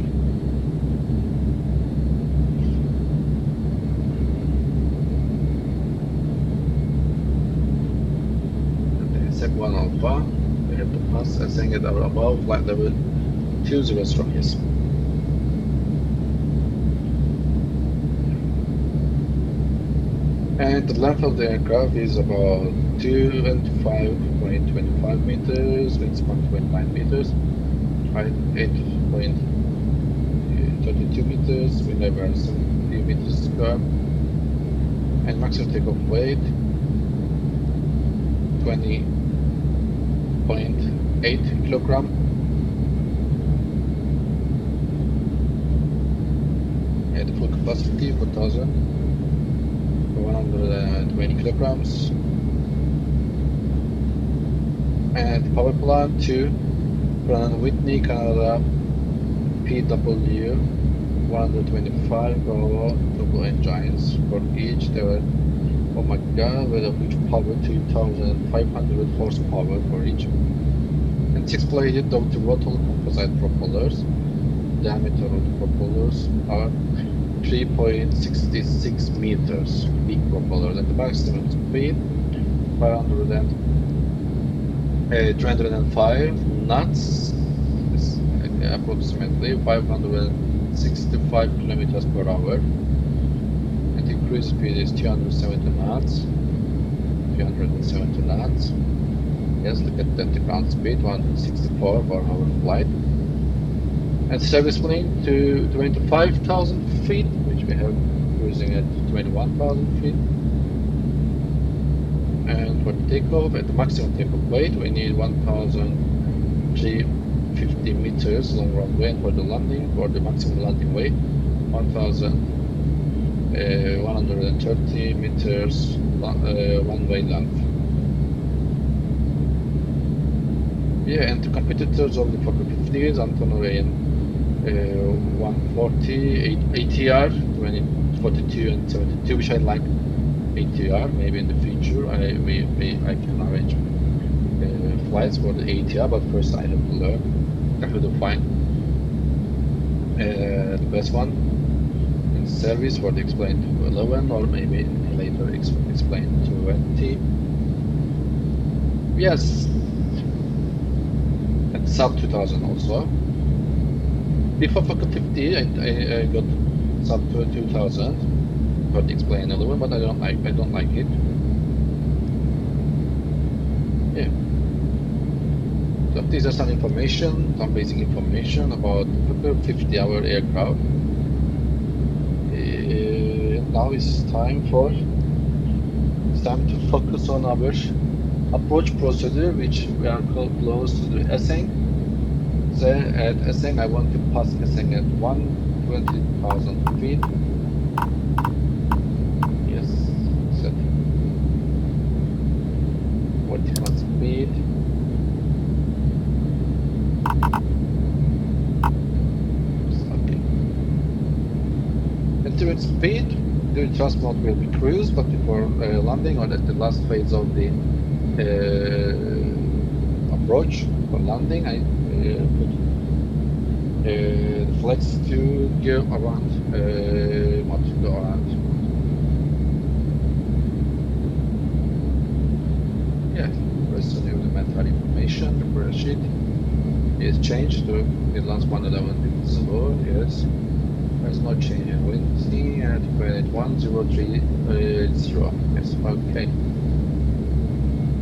ESENK 1 Alpha, we have to pass ESENK at or above flight level 20 strokes. And the length of the aircraft is about 25.25 meters, wingspan 29 meters, height 8.32 meters, wind level 70 meters square, and maximum takeoff weight 20.8 kilogram. And the full capacity 4,120 kilograms. And power plant 2 Pratt & Whitney Canada PW125 double engines. For each there were, oh my god, with a huge power, 2,500 horsepower for each. And 6 bladed 𝗙𝗏𝗏𝗏 composite propellers. Diameter of the propellers are 3.66 meters, big propeller, and the maximum speed 305 knots, approximately 565 kilometers per hour, and the cruise speed is 270 knots. Yes, look at that, the ground speed 164 per hour flight. And service plane to 25,000 feet, which we have cruising at 21,000 feet. And for the takeoff, at the maximum takeoff weight, we need 1,350 meters long runway, and for the landing, for the maximum landing weight, 1,130 meters one-way length. Yeah, and the competitors of the Fokker 50 is Antonov AN140 ATR 2042 and 72, which I like ATR. Maybe in the future I can arrange flights for the ATR, but first I have to learn. I have to find the best one in service for the explain to 11, or maybe later explain to 20. Yes, and sub 2000 also. Before Fokker 50, I got sub 2000. Got explain a little, but I don't like it. Yeah. So these are some information, some basic information about Fokker 50-hour aircraft. Now it's time to focus on our approach procedure, which we are close to the ESENK. So at ESENK, I want to pass ESENK at 120,000 feet. Yes, set vertical speed. Okay. Ultimate speed. The thrust mode will be cruise, but before landing or at the last phase of the approach for landing, I put the flex to go around, not to go around. Yeah, rest of the elementary information. The first sheet is changed to the last 111 yes. There's no change in wind speed at 103.0. Yes, okay.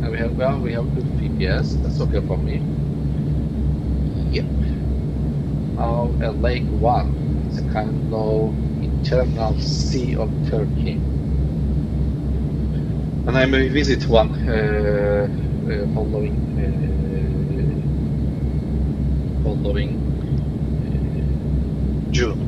And we have good PPS. That's okay for me. Yep. Now Lake 1 is a kind of internal sea of Turkey. And I may visit one following June.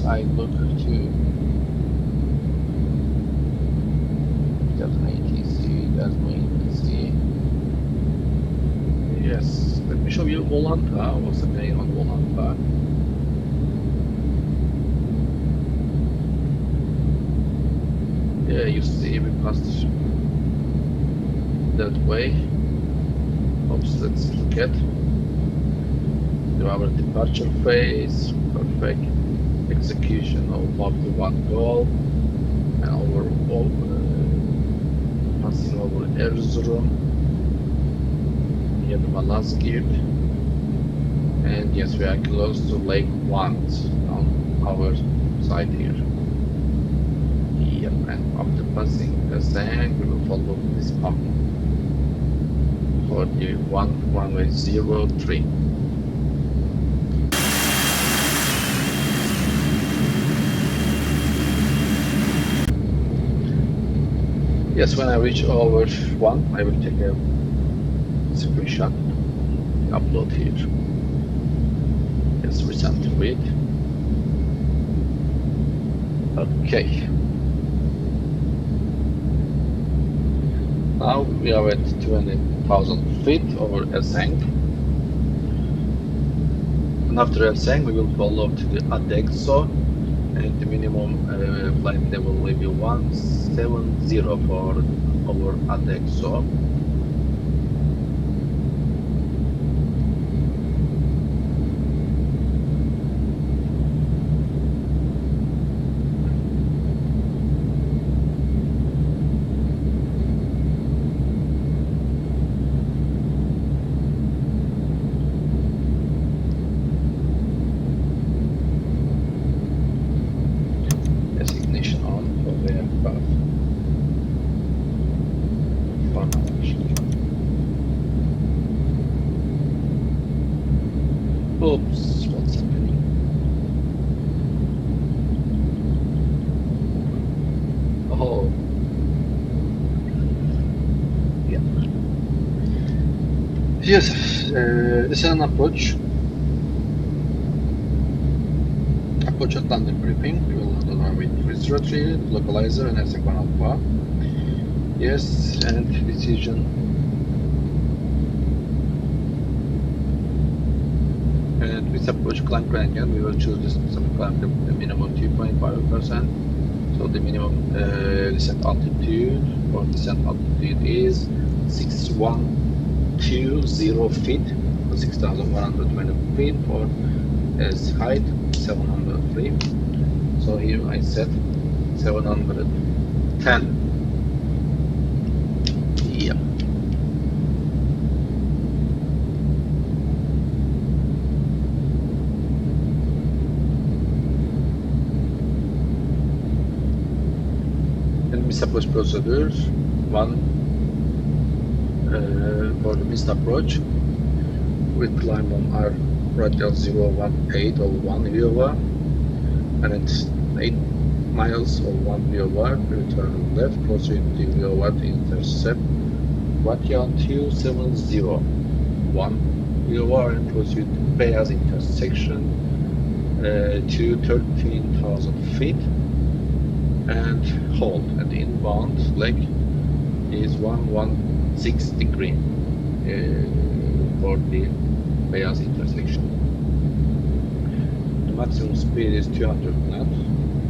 I look to that's my ATC, that's my ATC. Yes, let me show you Volanta. What's the name on Volanta? Yeah, you see we passed that way. Oops, let's look at our departure phase. Perfect. Execution of BAVTI 1 goal and overall passing over Erzurum near the Malazgirt, and yes, we are close to Lake 1 on our side here. Yep, and after passing the sand, we will follow this pump for the runway 03. Yes, when I reach over 1, I will take a screenshot, upload here. Yes, resend to read. Okay. Now we are at 20,000 feet over ESENK. And after ESENK, we will follow to the ADEXO. And the minimum flight level will be 170 for our ADEXO. Oops, what's happening? Oh, yeah. Yes, this is an approach at landing briefing. We will land on our way to 303, localizer, and ESENK 1 Alpha. Yes, and decision. And with approach climb gradient, we will choose this climb the minimum 2.5%. So the minimum descent altitude for descent altitude is 6120 feet, 6,120 feet, for as height 703. So here I set 700 10. Yep. And missed approach procedure. One for the missed approach. We climb on our radial 01801 VOR, and it's 8 miles or 1 VOR. Return left, proceed to VOR to intercept radial 270 1 VOR and proceed to Beyaz intersection to 13,000 feet and hold. And the inbound leg is 116 degree for the Beyaz intersection. The maximum speed is 200 knots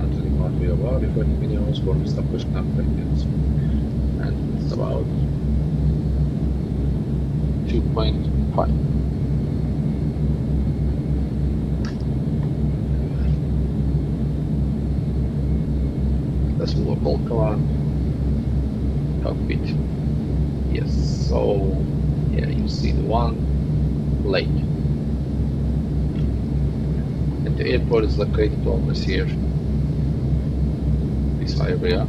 until the part VOR before the minimum for missed approach confidence. And it's about 2.5. Let's 𝗙𝗏𝗶𝗵𝗵𝗁 cockpit. Yes, so yeah, you see the one lake. And the airport is located almost here, this area.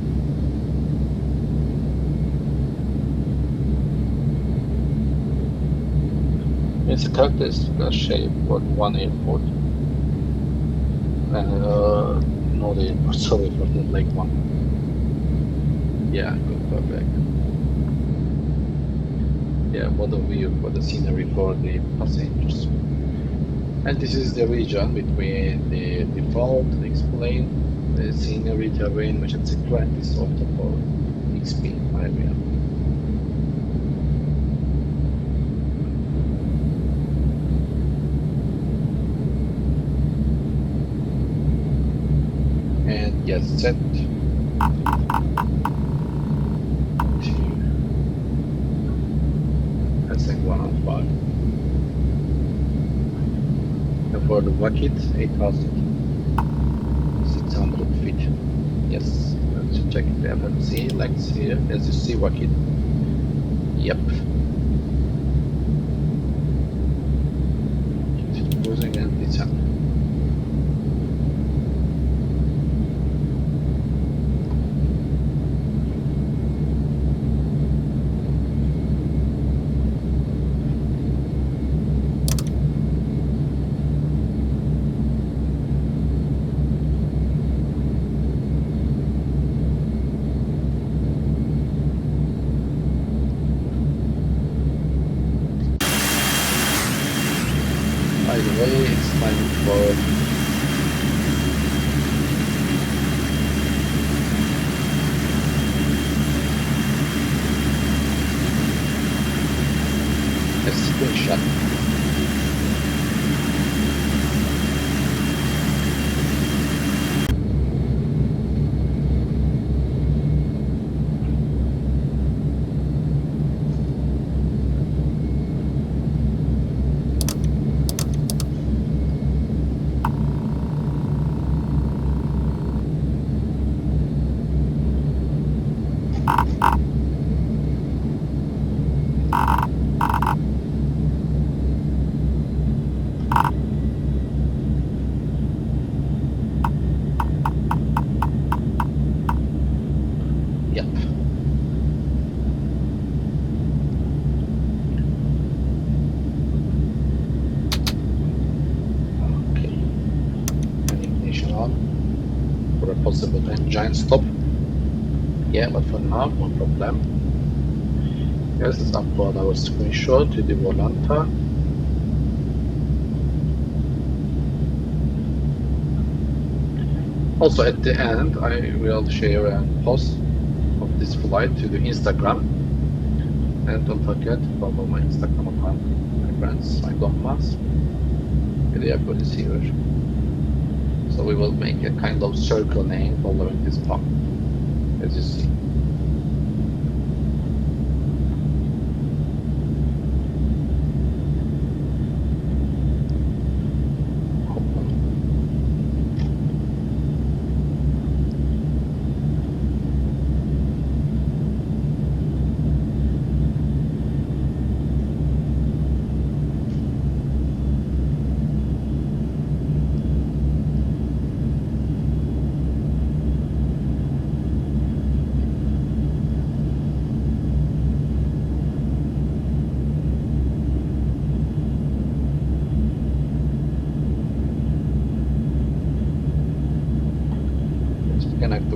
It's a characteristic shape for one airport. No, the airport, sorry for the lake one. Yeah, good, perfect. Yeah, model view for the scenery for the passengers. And this is the region between the default, explain, the scenery, terrain, which etc. And this is also for XP area. And yes, set to ESENK 105. And for the bucket, 8,600 feet. Yes, let's check the FMC legs here. As you see, bucket. Yep. Keep cruising and descend. By the way, it's time for a screenshot. Yep. Okay. And ignition on for a possible engine stop. Yeah, but for now, no problem. Yes, let's upload our screenshot to the Volanta. Also, at the end, I will share a post of this flight to the Instagram. And don't forget to follow my Instagram account, my friends, 𝗙𝗏𝗵𝗁𝗁, the airport is here. So we will make a kind of circle name following this path, as you see.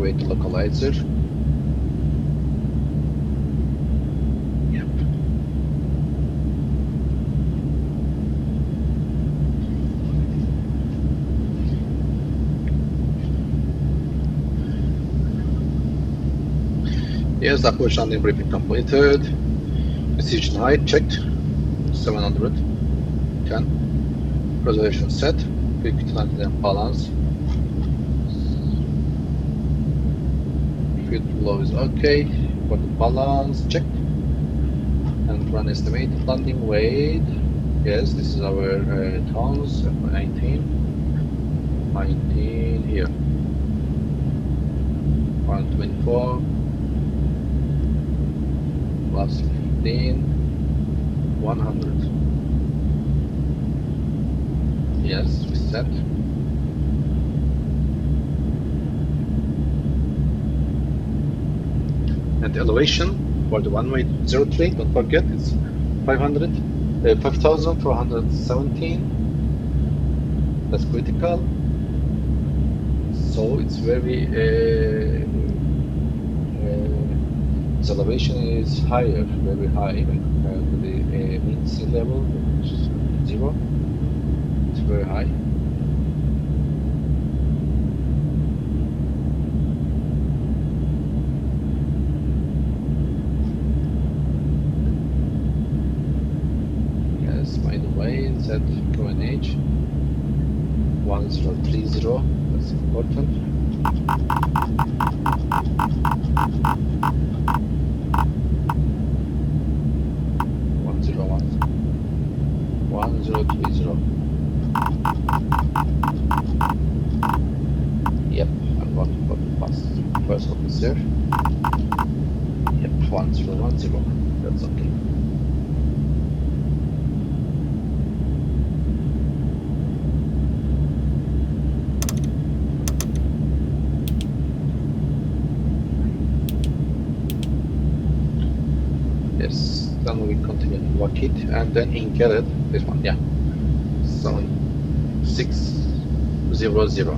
activate the localizer. Yep. Yes, approach landing briefing completed. Precision height checked, 710. Preservation set, quick and balance. Fuel flow is okay. For the balance checked. And run estimated landing weight. Yes, this is our tons. 19 here. 124 plus 15, 100. Yes, we set. And the elevation for the runway 03, don't forget, it's 5,417. That's critical. So it's very its elevation is higher, very high when compared to the mean sea level, which is 0. It's very high. Yes, by the way, it's at QNH 1030. That's important. One zero three zero. Yep, and what pass first officer. Yep, 1010. That's okay. Yes, then we continue to walk it and then 𝗙𝗏𝗽𝗏, this one, yeah. 7600.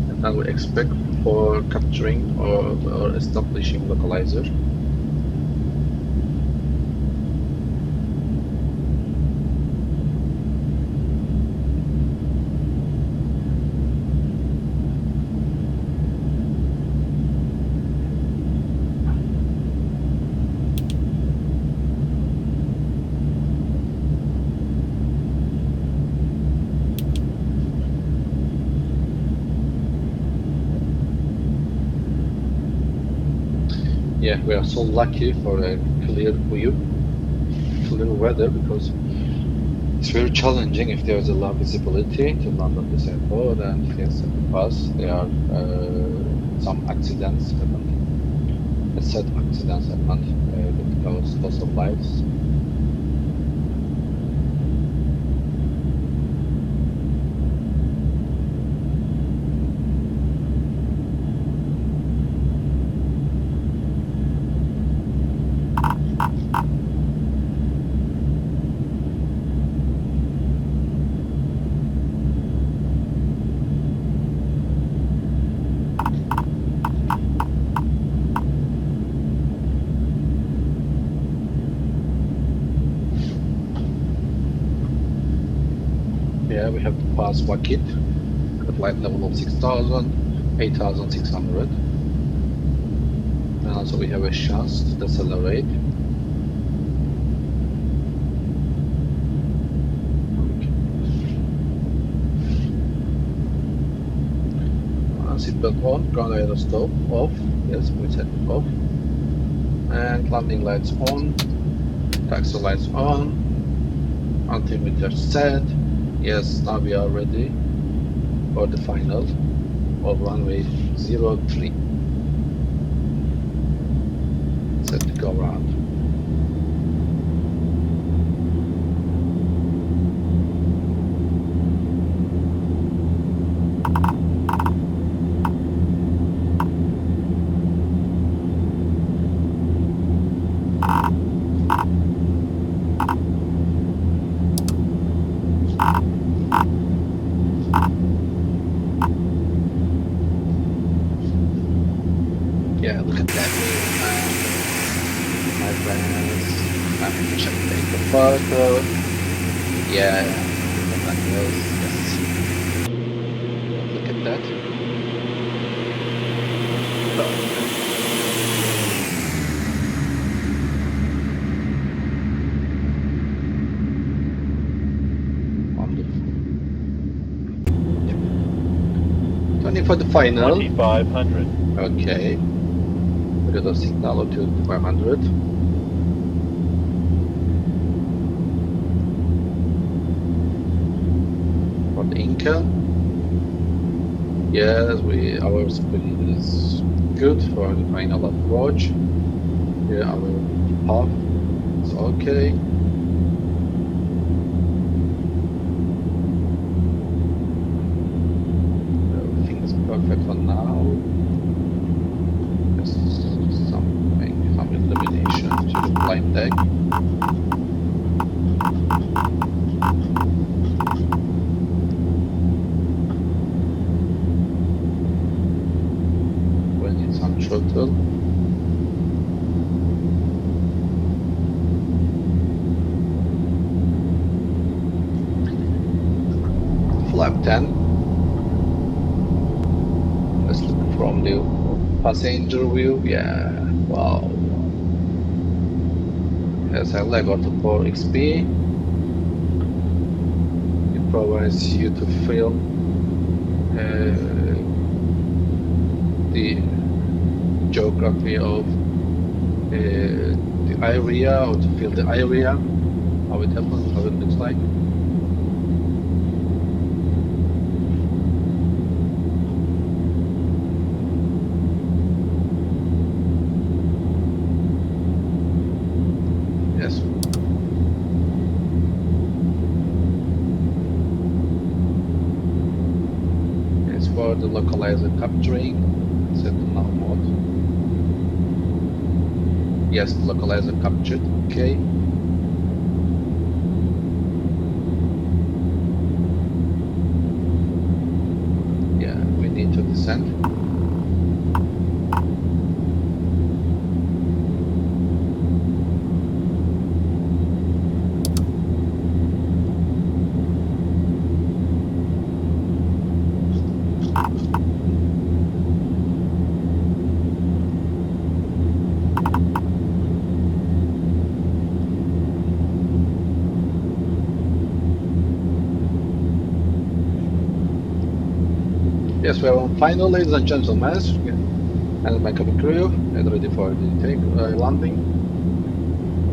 And then we expect for capturing or establishing localizer. Yeah, we are so lucky for a clear view, clear weather, because it's very challenging if there's a low visibility to land on this airport. And yes, in the past there are some accidents happened, sad accidents happened that caused loss of lives. Yeah, we have to pass Wakit at flight level of 6,000, 8,600. And also we have a chance to decelerate. Seatbelt on, ground aerostop off. Yes, we set it off. And landing lights on, taxi lights on, altimeter set. Yes, now we are ready for the final of runway 03. Set to go around. Let me check the photo. Yeah, yes. Look at that. Wonderful. Yep. 20 for the final. 2500. Okay. We got a signal to 500. For the Inca. Yes, our speed is good for the final approach. Here our path is okay. Everything is perfect for now. Just some illumination to the flight deck. We'll need some throttle. Flap 10. Let's look from the passenger view. Yeah, wow. Has a 𝗙𝗥𝗏𝗵𝗵𝗵𝗏. It provides you to feel the geography of the area, or to feel the area, how it happens, how it looks like. Yes. It's for the localizer capturing. Set to now mode. Yes, localizer captured. Okay. Yeah, we need to descend. Yes, we are on final, ladies and gentlemen. And my cabin crew is ready for the landing.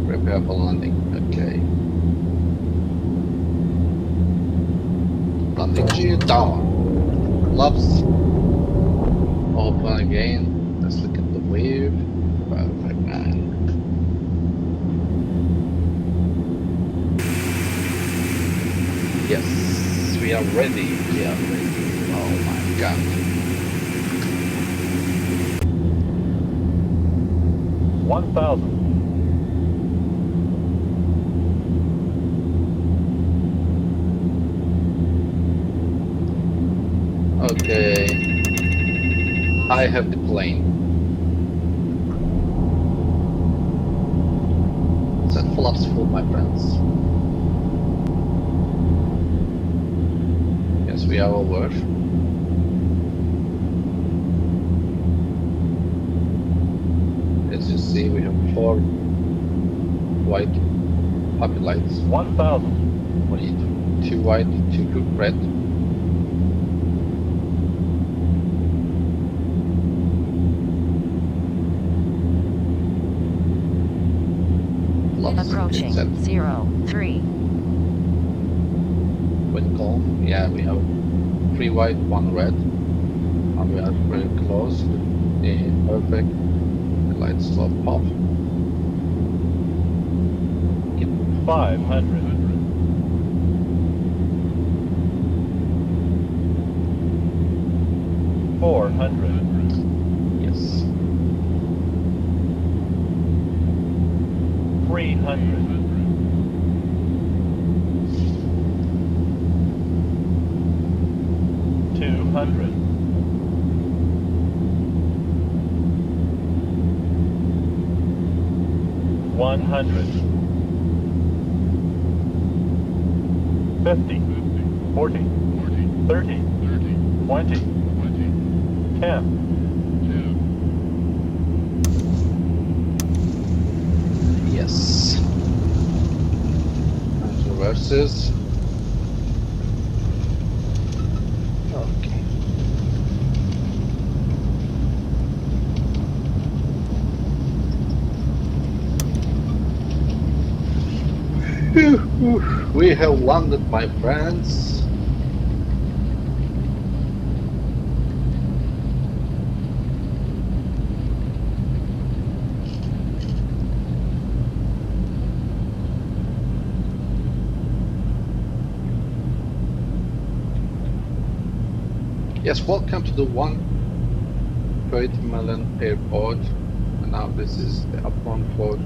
Prepare for landing. Okay. Landing gear down. Flaps open again. Let's look at the wave. Perfect, man. Yes, we are ready. We are ready. Oh my God. $1,000. Okay. I have the plane. Set flaps full, my friends. Yes, we are over. As you see, we have 4 white puppy lights. 1,000. We need 2 white, 2 red. Approaching 03. When calm, yeah, we have 3 white, 1 red, and we are very close. Perfect. The lights slow pop. 500. 400. Yes. 300. 200. 100. 50, 40, 30, 20, 10. Yes. And reverses. Okay. We have landed, my friends. Yes, welcome to the Ferit Melen airport. And now this is the apron for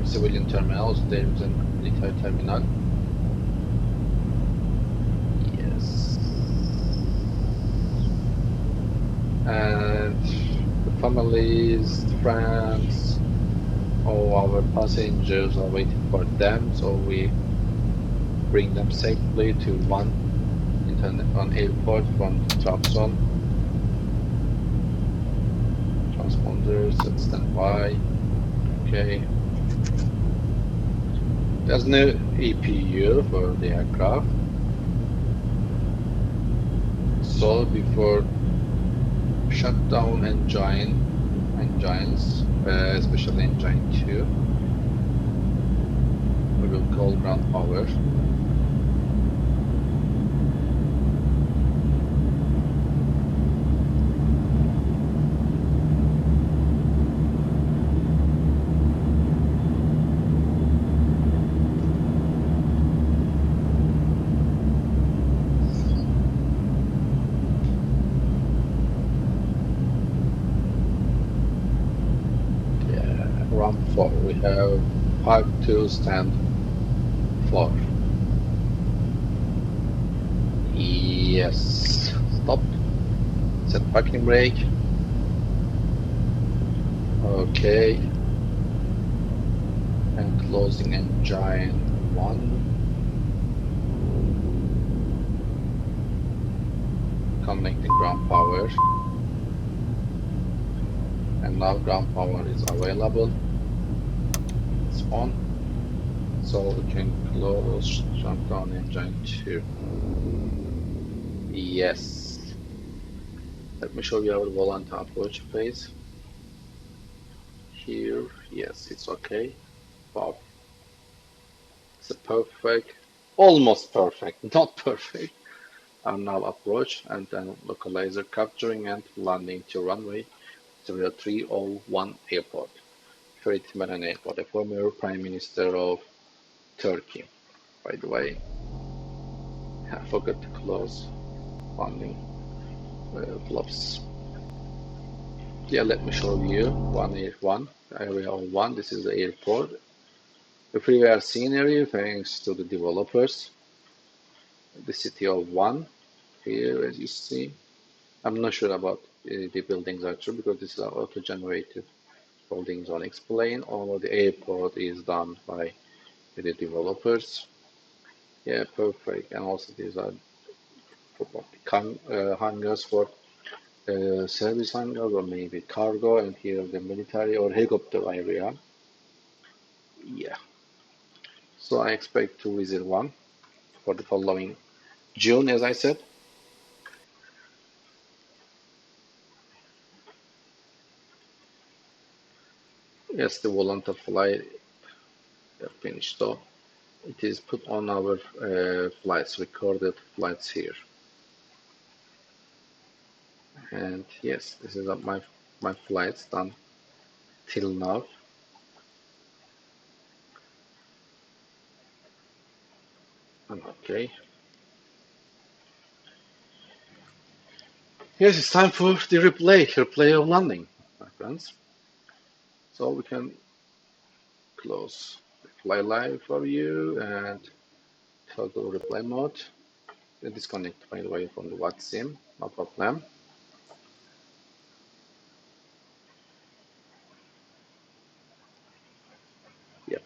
civilian terminals. There is a military terminal. Yes. And the families, the friends, all our passengers are waiting for them, so we bring them safely to one airport from Trabzon. Transponders at standby. Okay. There's no EPU for the aircraft. So before shutdown engines, especially engine 2, we will call ground power. Ramp 4, we have park to stand 4. Yes, stop, set parking brake. Okay, and closing engine 1. Connecting ground power. And now ground power is available. It's on. So we can close shutdown engine 2. Yes. Let me show you our volant approach phase. Here, yes, it's okay. Wow. It's a perfect, almost perfect, not perfect. And now approach and then localizer capturing and landing to runway 0301 airport. Ferit Melen Airport, a former Prime Minister of Turkey. By the way, I forgot to close landing flaps. Yeah, let me show you 181, area of 1. This is the airport. The freeway scenery thanks to the developers. The city of 1 here, as you see. I'm not sure about the buildings actually because this is auto-generated buildings on explain. All the airport is done by the developers. Yeah, perfect. And also these are hangars for service hangars or maybe cargo, and here the military or helicopter area. Yeah. So I expect to visit one for the following June, as I said. Yes, the volunteer flight finished. So it is put on our flights, recorded flights here. And yes, this is my flights done till now. Okay. Yes, it's time for the replay of landing, my friends. So we can close Fly Live for you and toggle replay mode. Disconnect, by the way, from the VATSIM, no problem. Yep.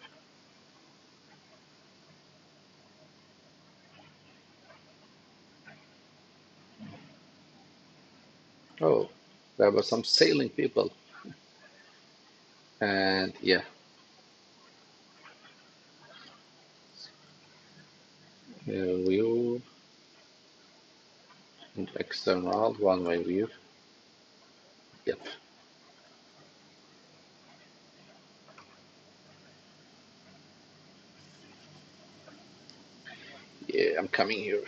Oh, there were some sailing people. And yeah, view and external one-way view. Yep. Yeah, I'm coming here.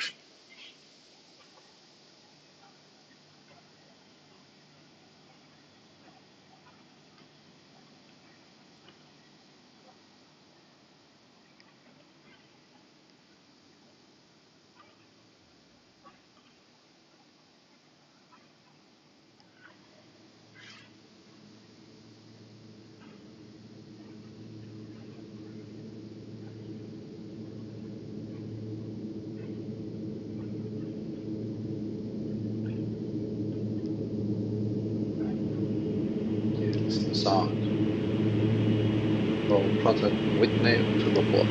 It's the sound. From Pratt & Whitney to the port.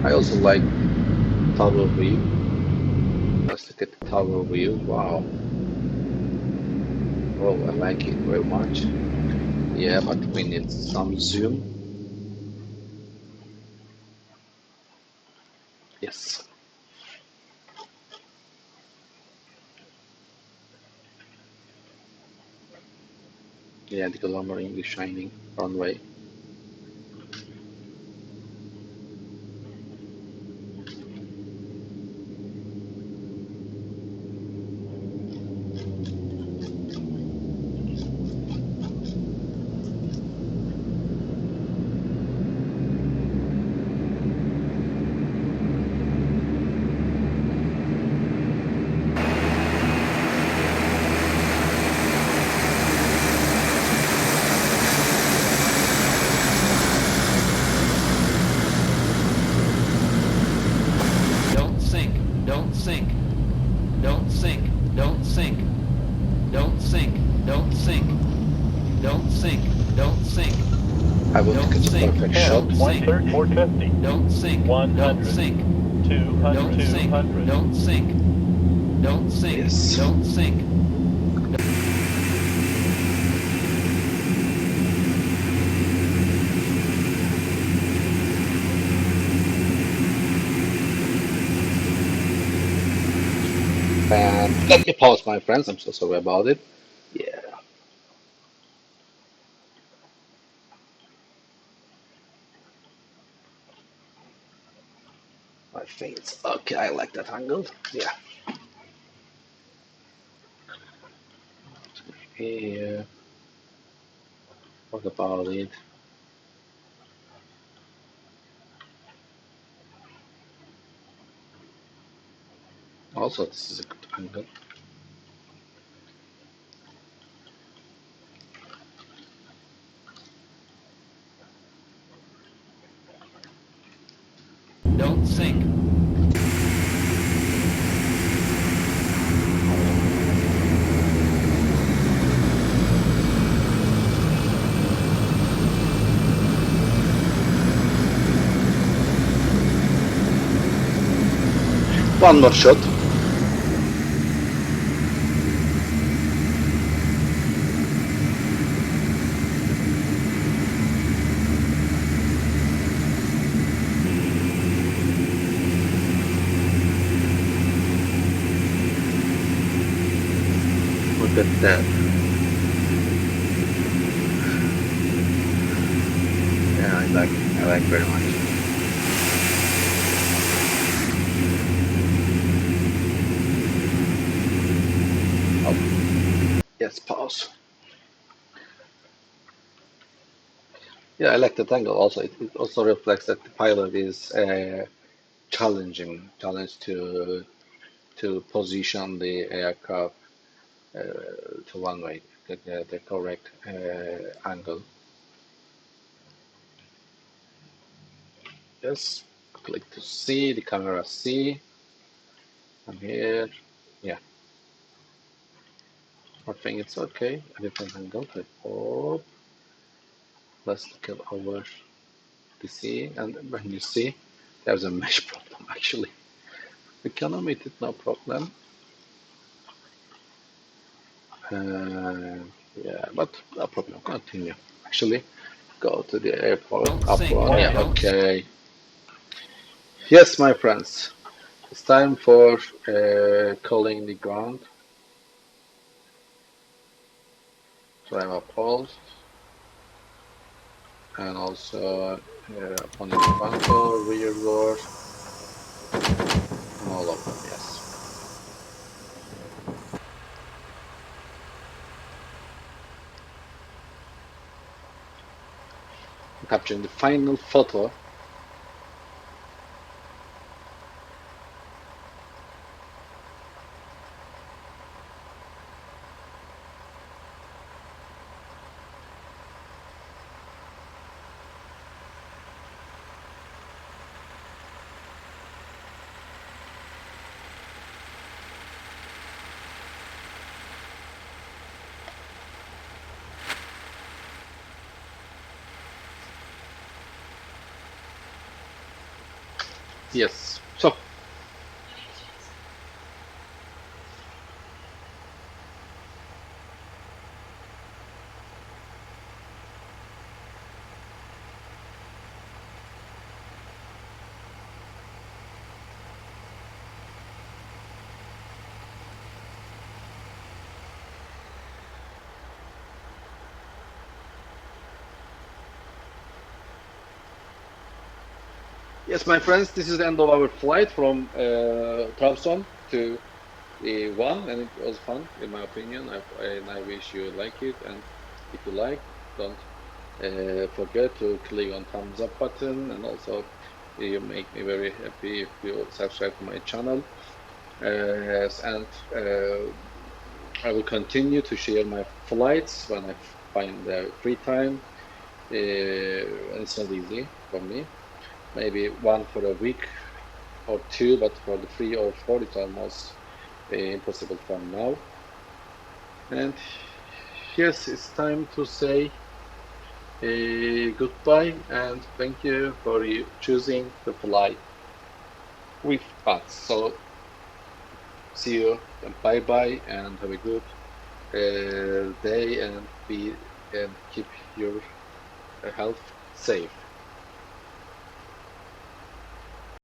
I also like tower view. Let's look at the tower view. Wow. Oh, I like it very much. Yeah, but we need some zoom. Yes. Yeah, the glimmering, the shining runway. Don't sink, don't sink, don't sink, don't sink, don't sink, don't sink, don't sink, don't sink, I will take a perfect shot. 450, don't sink, 100, don't sink, 200, don't sink, 200. don't sink, don't sink, Yes. don't sink. And let me pause, my friends. I'm so sorry about it. Yeah, I think it's okay. I like that angle. Yeah. Here. What about it? Also, this is a good angle. Don't sink. One more shot. Look at that. Yeah, I like very much. Oh, yes, pause. Yeah, I like that angle also. It also reflects that the pilot is challenge to position the aircraft to one way, the correct angle. Yes, click to see the camera. See, I'm here. Yeah, I think it's okay. Everything handled. I hope. Let's look at our PC, and when you see, there's a mesh problem actually. We can omit it, no problem. Yeah, but no problem. Continue. Actually, go to the airport. Don't Up sink. one. Yeah, Don't okay. Yes, my friends. It's time for calling the ground. So I'm appalled. And also upon the bunker, rear door, and all of them, yes. I'm capturing the final photo. Yes, so yes, my friends, this is the end of our flight from Trabzon to one, and it was fun in my opinion. And I wish you like it, and if you like, don't forget to click on thumbs up button, and also you make me very happy if you subscribe to my channel. And I will continue to share my flights when I find the free time. And it's not easy for me. Maybe one for a week or two, but for the 3 or 4 it's almost impossible for now. And yes, it's time to say goodbye, and thank you for choosing to fly with us. So see you, and bye bye, and have a good day, and keep your health safe.